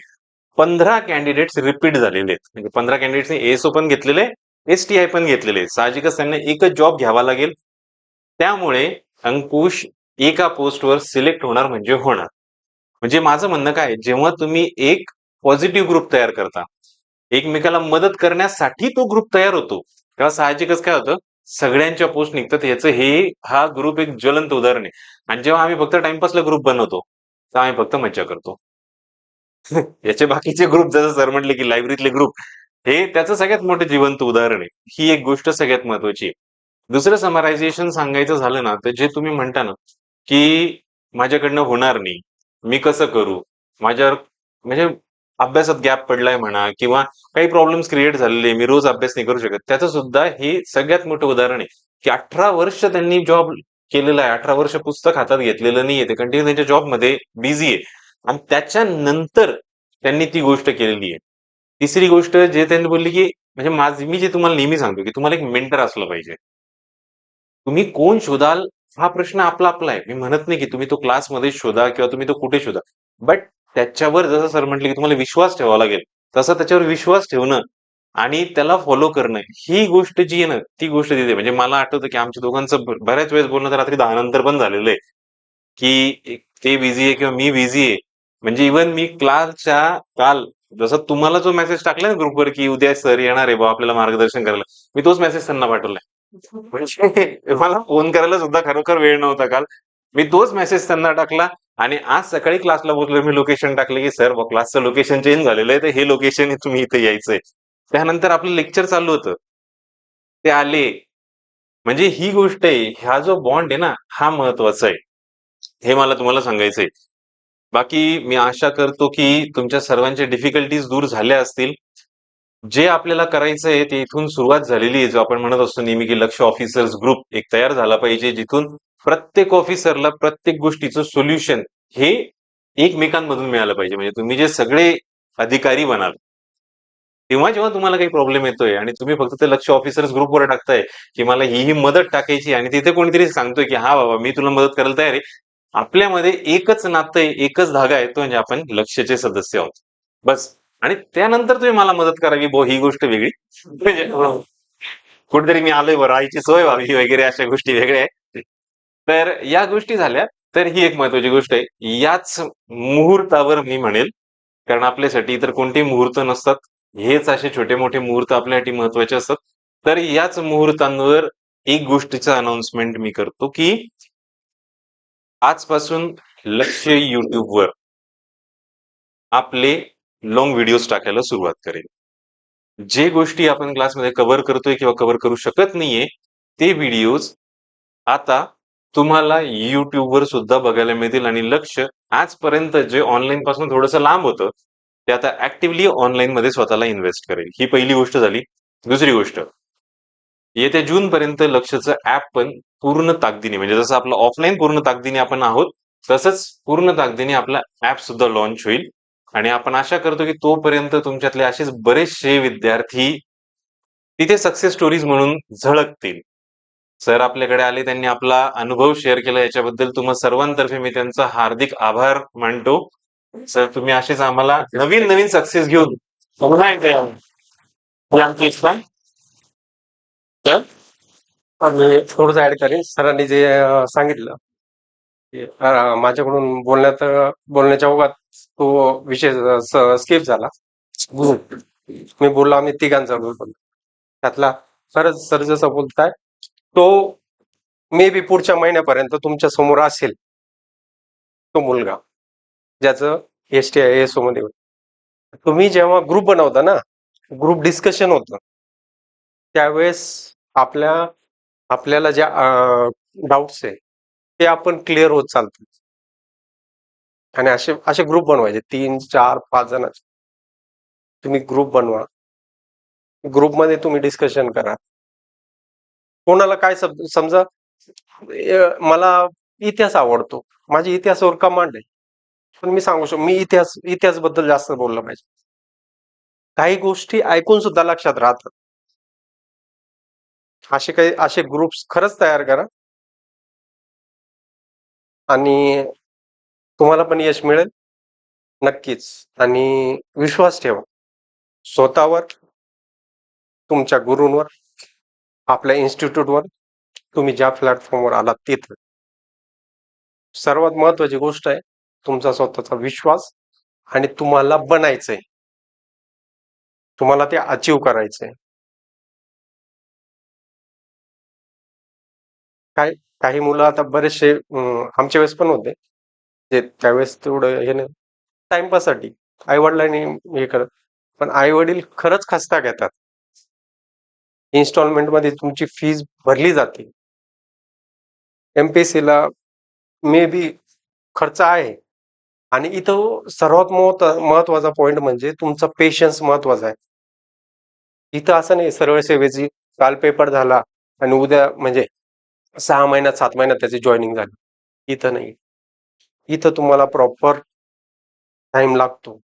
15 कॅन्डिडेट्स रिपीट झालेले आहेत. म्हणजे 15 कॅन्डिडेट्सने एएसओ पण घेतलेले, एसटीआय पण घेतलेले. साहजिकच त्यांना एकच जॉब घ्यावा लागेल. त्यामुळे अंकुश एका पोस्टवर सिलेक्ट होणार म्हणजे होणार. म्हणजे माझं म्हणणं काय, जेव्हा तुम्ही एक पॉझिटिव्ह ग्रुप तयार करता, एकमेकाला मदत करण्यासाठी तो ग्रुप तयार होतो, तेव्हा साहजिकच काय होतं, सगळ्यांच्या पोस्ट निघतात. हा ग्रुप एक ज्वलंत उदाहरण आहे. आणि जेव्हा आम्ही फक्त टाइमपासला ग्रुप बनवतो, तर आम्ही फक्त मज्जा करतो. याचे बाकीचे ग्रुप, जसं सर म्हटले की लायब्ररीतले ग्रुप, हे त्याचं सगळ्यात मोठं जिवंत उदाहरण आहे. ही एक गोष्ट सगळ्यात महत्वाची आहे. दुसरं समरायझेशन सांगायचं झालं ना, तर जे तुम्ही म्हणता ना, की माझ्याकडनं होणार नाही, मी कसं करू, माझ्यावर म्हणजे अभ्यासात गॅप पडलाय म्हणा किंवा काही प्रॉब्लेम्स क्रिएट झालेले, मी रोज अभ्यास नाही करू शकत, त्याचं सुद्धा हे सगळ्यात मोठं उदाहरण आहे की 18 वर्ष त्यांनी जॉब केलेला आहे, 18 वर्ष पुस्तक हातात घेतलेलं नाहीये, ते कंटिन्यू त्यांच्या जॉबमध्ये बिझी आहे आणि त्याच्यानंतर त्यांनी ती गोष्ट केलेली आहे. तिसरी गोष्ट जे त्यांनी बोलली की म्हणजे मी जे तुम्हाला नेहमी सांगतो की तुम्हाला एक मेंटर असलं पाहिजे. तुम्ही कोण शोधाल हा प्रश्न आपला आपला आहे. मी म्हणत नाही की तुम्ही तो क्लासमध्ये शोधा किंवा तुम्ही तो कुठे शोधा. बट त्याच्यावर जसं सर म्हटले की तुम्हाला विश्वास ठेवावा लागेल. तसं त्याच्यावर विश्वास ठेवणं आणि त्याला फॉलो करणं ही गोष्ट जी आहे ना, ती गोष्ट तिथे म्हणजे मला आठवतं की आमच्या दोघांचं बऱ्याच वेळेस बोलणं तर रात्री 10 नंतर पण झालेलं आहे. की ते बिझी आहे किंवा मी बिझी आहे. म्हणजे इव्हन मी क्लासच्या काल जसं तुम्हाला जो मेसेज टाकलाय ना ग्रुपवर की उद्या सर येणार आहे बा आपल्याला मार्गदर्शन करायला. मी तोच मेसेज त्यांना पाठवलाय. म्हणजे मला फोन करायला सुद्धा खरोखर वेळ नव्हता काल. मी तोच मेसेज त्यांना टाकला आणि आज सकाळी क्लासला पोहोचलो मी लोकेशन टाकले की सर क्लासचं लोकेशन चेंज झालेलं आहे, तर हे लोकेशन तुम्ही इथे यायचंय. त्यानंतर आपलं लेक्चर चालू होतं. ते आले. म्हणजे ही गोष्ट आहे, हा जो बॉन्ड आहे ना, हा महत्वाचा आहे. हे मला तुम्हाला सांगायचंय. बाकी मी आशा करतो की तुमच्या सर्वांच्या डिफिकल्टीज दूर झाल्या असतील. जे आपल्याला करायचंय ते इथून सुरुवात झालेली आहे. जो आपण म्हणत असतो नेहमी की लक्ष ऑफिसर्स ग्रुप एक तयार झाला पाहिजे, जिथून प्रत्येक ऑफिसरला प्रत्येक गोष्टीचं सोल्युशन हे एकमेकांमधून मिळालं पाहिजे. म्हणजे तुम्ही जे सगळे अधिकारी बनाल, तेव्हा जेव्हा तुम्हाला काही प्रॉब्लेम येतोय आणि तुम्ही फक्त ते लक्ष ऑफिसर्स ग्रुपवर टाकताय की मला ही मदत टाकायची आणि तिथे कोणीतरी सांगतोय की हा बाबा मी तुला मदत करायला तयार आहे. आपल्यामध्ये एकच नातं आहे, एकच धागा आहे, तो म्हणजे आपण लक्षचे सदस्य आहोत. बस. आणि त्यानंतर तुम्ही मला मदत करावी ही गोष्ट वेगळी. म्हणजे कुठेतरी मी आलोय बरं, आईची सोय व्हावी वगैरे अशा गोष्टी वेगळ्या आहेत. तर या गोष्टी झाल्या. तर ही एक महत्वाची गोष्ट आहे. याच मुहूर्तावर मी म्हणेल, कारण आपल्यासाठी इतर कोणतेही मुहूर्त नसतात. हेच असे छोटे मोठे मुहूर्त आपल्यासाठी महत्वाचे असतात. तर याच मुहूर्तांवर एक गोष्टीचं अनाउन्समेंट मी करतो की आजपासून लक्ष युट्यूबवर आपले लॉंग व्हिडिओज टाकायला सुरुवात करेल. जे गोष्टी आपण क्लासमध्ये कव्हर करतोय किंवा कव्हर करू शकत नाहीये, ते व्हिडिओज आता तुम्हाला युट्यूबवर सुद्धा बघायला मिळतील आणि लक्ष आजपर्यंत जे ऑनलाईन पासून थोडंसं लांब होतं, ते आता ऍक्टिव्हली ऑनलाईन मध्ये स्वतःला इन्व्हेस्ट करेल. ही पहिली गोष्ट झाली. दुसरी गोष्ट, येत्या जून पर्यंत लक्षचं ऍप पण पूर्ण ताकदीने म्हणजे जसं आपलं ऑफलाईन पूर्ण ताकदीने आपण आहोत, तसंच पूर्ण ताकदीने आपला ऍप सुद्धा लॉन्च होईल. आणि आपण आशा करतो की तोपर्यंत तुमच्यातले असेच बरेचसे विद्यार्थी तिथे सक्सेस स्टोरीज म्हणून झळकतील. सर आपल्याकडे आले, त्यांनी आपला अनुभव शेअर केला, याच्याबद्दल तुम्हा सर्वांतर्फे मी त्यांचा हार्दिक आभार मानतो. सर तुम्ही असेच आम्हाला नवीन नवीन सक्सेस घेऊन पुन्हा एकदा या. ही आमची इच्छा आहे. तर मी थोडंसं ऍड करेन. सरांनी जे सांगितलं की माझ्याकडून बोलण्याच्या ओघात तो विषय स्किप झाला. मी बोललो, आम्ही तिघांचा बोलतो. त्यातला खरंच सर जसं बोलताय तो मे बी पुढच्या महिन्यापर्यंत तुमच्या समोर असेल, तो मुलगा ज्याचं STISO मध्ये होतं. तुम्ही जेव्हा ग्रुप बनवता ना, ग्रुप डिस्कशन होतं, त्यावेळेस आपल्याला ज्या डाऊट्स आहे ते आपण क्लिअर होत चालतो. आणि असे असे ग्रुप बनवायचे 3, 4, 5 जणांचे. तुम्ही ग्रुप बनवा, ग्रुपमध्ये तुम्ही डिस्कशन करा. कोणाला काय समजा मला इतिहास आवडतो, माझी इतिहासावर कमांड आहे, पण मी सांगू शकतो मी इतिहास बद्दल जास्त बोललं पाहिजे. काही गोष्टी ऐकून सुद्धा लक्षात राहतात. असे ग्रुप्स खरंच तयार करा आणि तुम्हाला पण यश मिळेल नक्कीच. आणि विश्वास ठेवा स्वतःवर, तुमच्या गुरूंवर, आपल्या इन्स्टिट्यूटवर, तुम्ही ज्या प्लॅटफॉर्मवर आलात तिथं. सर्वात महत्वाची गोष्ट आहे तुमचा स्वतःचा विश्वास आणि तुम्हाला बनायचंय. तुम्हाला ते अचीव्ह करायचंय. काही मुलं आता बरेचसे आमच्या वेळेस पण होते, जे त्यावेळेस तेवढं हे नाही, टाइमपाससाठी आई-वडिलांनी हे करत. पण आई-वडील खरंच खस्ता घेतात. इन्स्टॉलमेंटमध्ये तुमची फीज भरली जाते. एम-पी-एस-सीला मे बी खर्च आहे. आणि इथं सर्वात महत्वाचा पॉइंट म्हणजे तुमचा पेशन्स महत्वाचा आहे. इथं असं नाही सरळ सेवेची काल पेपर झाला आणि उद्या म्हणजे 6 महिन्यात 7 महिन्यात त्याची जॉईनिंग झाली. इथं नाही. इथं तुम्हाला प्रॉपर टाइम लागतो.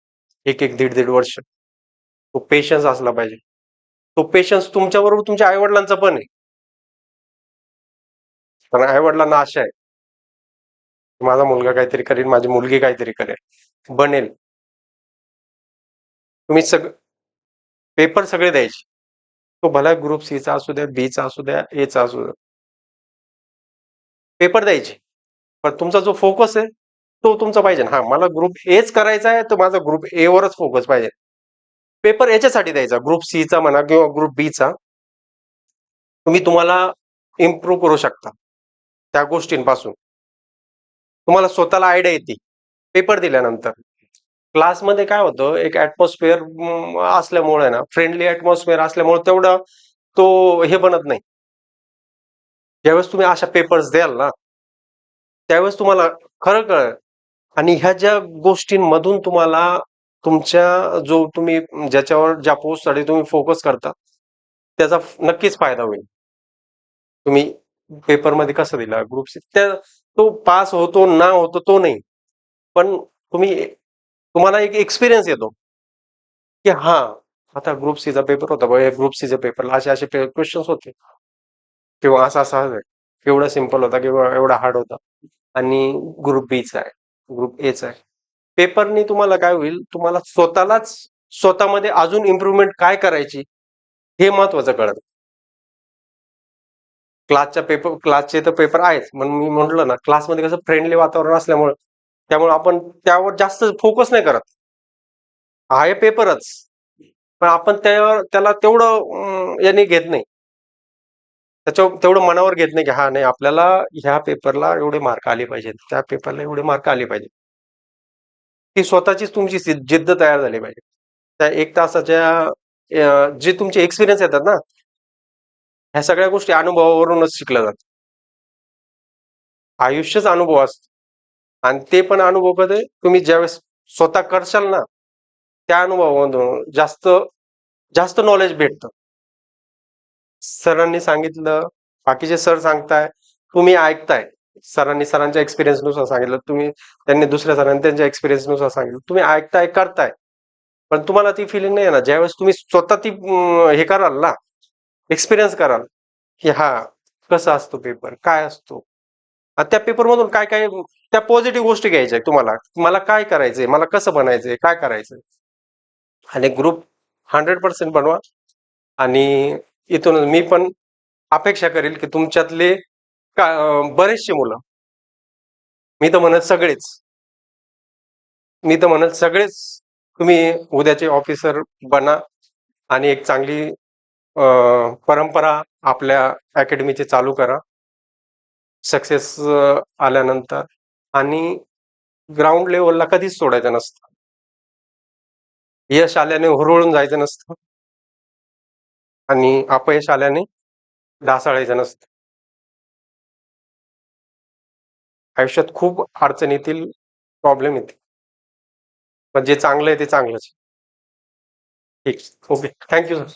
एक 1.5 वर्ष. तो पेशन्स असला पाहिजे. तो पेशन्स तुमच्याबरोबर तुमच्या आई-वडिलांचा पण आहे. कारण आई-वडिलांना आशा आहे. माझा मुलगा काहीतरी करेल, माझी मुलगी काहीतरी करेल, बनेल. तुम्ही पेपर सगळे द्यायचे. तो भला ग्रुप सीचा असू द्या, बीचा असू द्या, एचा असू द्या. पेपर द्यायचे. पण तुमचा जो फोकस आहे तो तुमचा पाहिजे. हा मला ग्रुप एच करायचा आहे, तर माझा ग्रुप ए वरच फोकस पाहिजे. पेपर याच्यासाठी द्यायचा, ग्रुप सीचा म्हणा किंवा ग्रुप बीचा. तुम्हाला इम्प्रूव्ह करू शकता त्या गोष्टींपासून. तुम्हाला स्वतःला आयडिया येते पेपर दिल्यानंतर. क्लासमध्ये काय होतं, एक ऍटमॉस्फिअर असल्यामुळे ना, फ्रेंडली ऍटमॉस्फिअर असल्यामुळे तेवढं तो हे बनत नाही. ज्यावेळेस तुम्ही अशा पेपर्स द्याल ना, त्यावेळेस तुम्हाला खरं कळेल. आणि ह्या ज्या गोष्टींमधून तुम्हाला तुमच्या जो तुम्ही ज्याच्यावर ज्या पोस्टसाठी तुम्ही फोकस करता त्याचा नक्कीच फायदा होईल. तुम्ही पेपरमध्ये कसं दिला ग्रुप सी, तो पास होतो ना होतो तो नाही, पण तुम्हाला एक एक्सपिरियन्स येतो की हा आता ग्रुप सीचा पेपर होता बघा, ग्रुप सीच्या पेपरला असे असे क्वेश्चन्स होते किंवा असा असा एवढा सिम्पल होता किंवा एवढा हार्ड होता. आणि ग्रुप बीचा आहे, ग्रुप एचा आहे. पेपरनी तुम्हाला काय होईल, तुम्हाला स्वतःमध्ये अजून इम्प्रुव्हमेंट काय करायची हे महत्वाचं कळत. क्लासचे तर पेपर आहेच, म्हणून मी म्हटलं ना, क्लासमध्ये कसं फ्रेंडली वातावरण असल्यामुळे त्यामुळे आपण त्यावर जास्त फोकस नाही करत. आहे पेपरच, पण आपण त्याला तेवढं याने घेत नाही, त्याच्यावर तेवढं मनावर घेत नाही की हा नाही आपल्याला ह्या पेपरला एवढे मार्क आले पाहिजेत, त्या पेपरला एवढे मार्क आले पाहिजे. ती स्वतःचीच तुमची जिद्द तयार झाली पाहिजे. त्या 1 तासाच्या जे तुमचे एक्सपिरियन्स येतात ना, ह्या सगळ्या गोष्टी अनुभवावरूनच शिकल्या जातात. आयुष्यच अनुभव असतो. आणि ते पण अनुभव कधी तुम्ही ज्यावेळेस स्वतः करशाल ना, त्या अनुभवामधून जास्त जास्त नॉलेज भेटतं. सरांनी सांगितलं, बाकीचे सर सांगताय, तुम्ही ऐकताय. सरांच्या एक्सपिरियन्स नुसार सांगितलं, त्यांनी दुसऱ्या सरांनी त्यांच्या एक्सपिरियन्स नुसार सांगितलं, तुम्ही ऐकताय, करताय. पण तुम्हाला ती फिलिंग नाही आहे ना, ज्यावेळेस तुम्ही स्वतः ती हे कराल ना, एक्सपिरियन्स कराल की हा कसा असतो पेपर, काय असतो. त्या पेपरमधून काय काय त्या पॉझिटिव्ह गोष्टी घ्यायच्या तुम्हाला. मला काय करायचंय, मला कसं बनायचंय, काय करायचंय. आणि ग्रुप 100% बनवा. आणि इथून मी पण अपेक्षा करेल की तुमच्यातले बरेचसे मुलं, मी तर म्हणत सगळेच तुम्ही उद्याचे ऑफिसर बना आणि एक चांगली परंपरा आपल्या अकॅडमीची चालू करा सक्सेस आल्यानंतर. आणि ग्राउंड लेवलला कधीच सोडायचं नसतं. यश आल्याने हुरळून जायचं नसतं आणि अपयश आल्याने ढासळायचं नसतं. आयुष्यात खूप अडचण येतील, प्रॉब्लेम येतील, पण जे चांगलं आहे ते चांगलंच. ठीक, ओके, थँक्यू सर.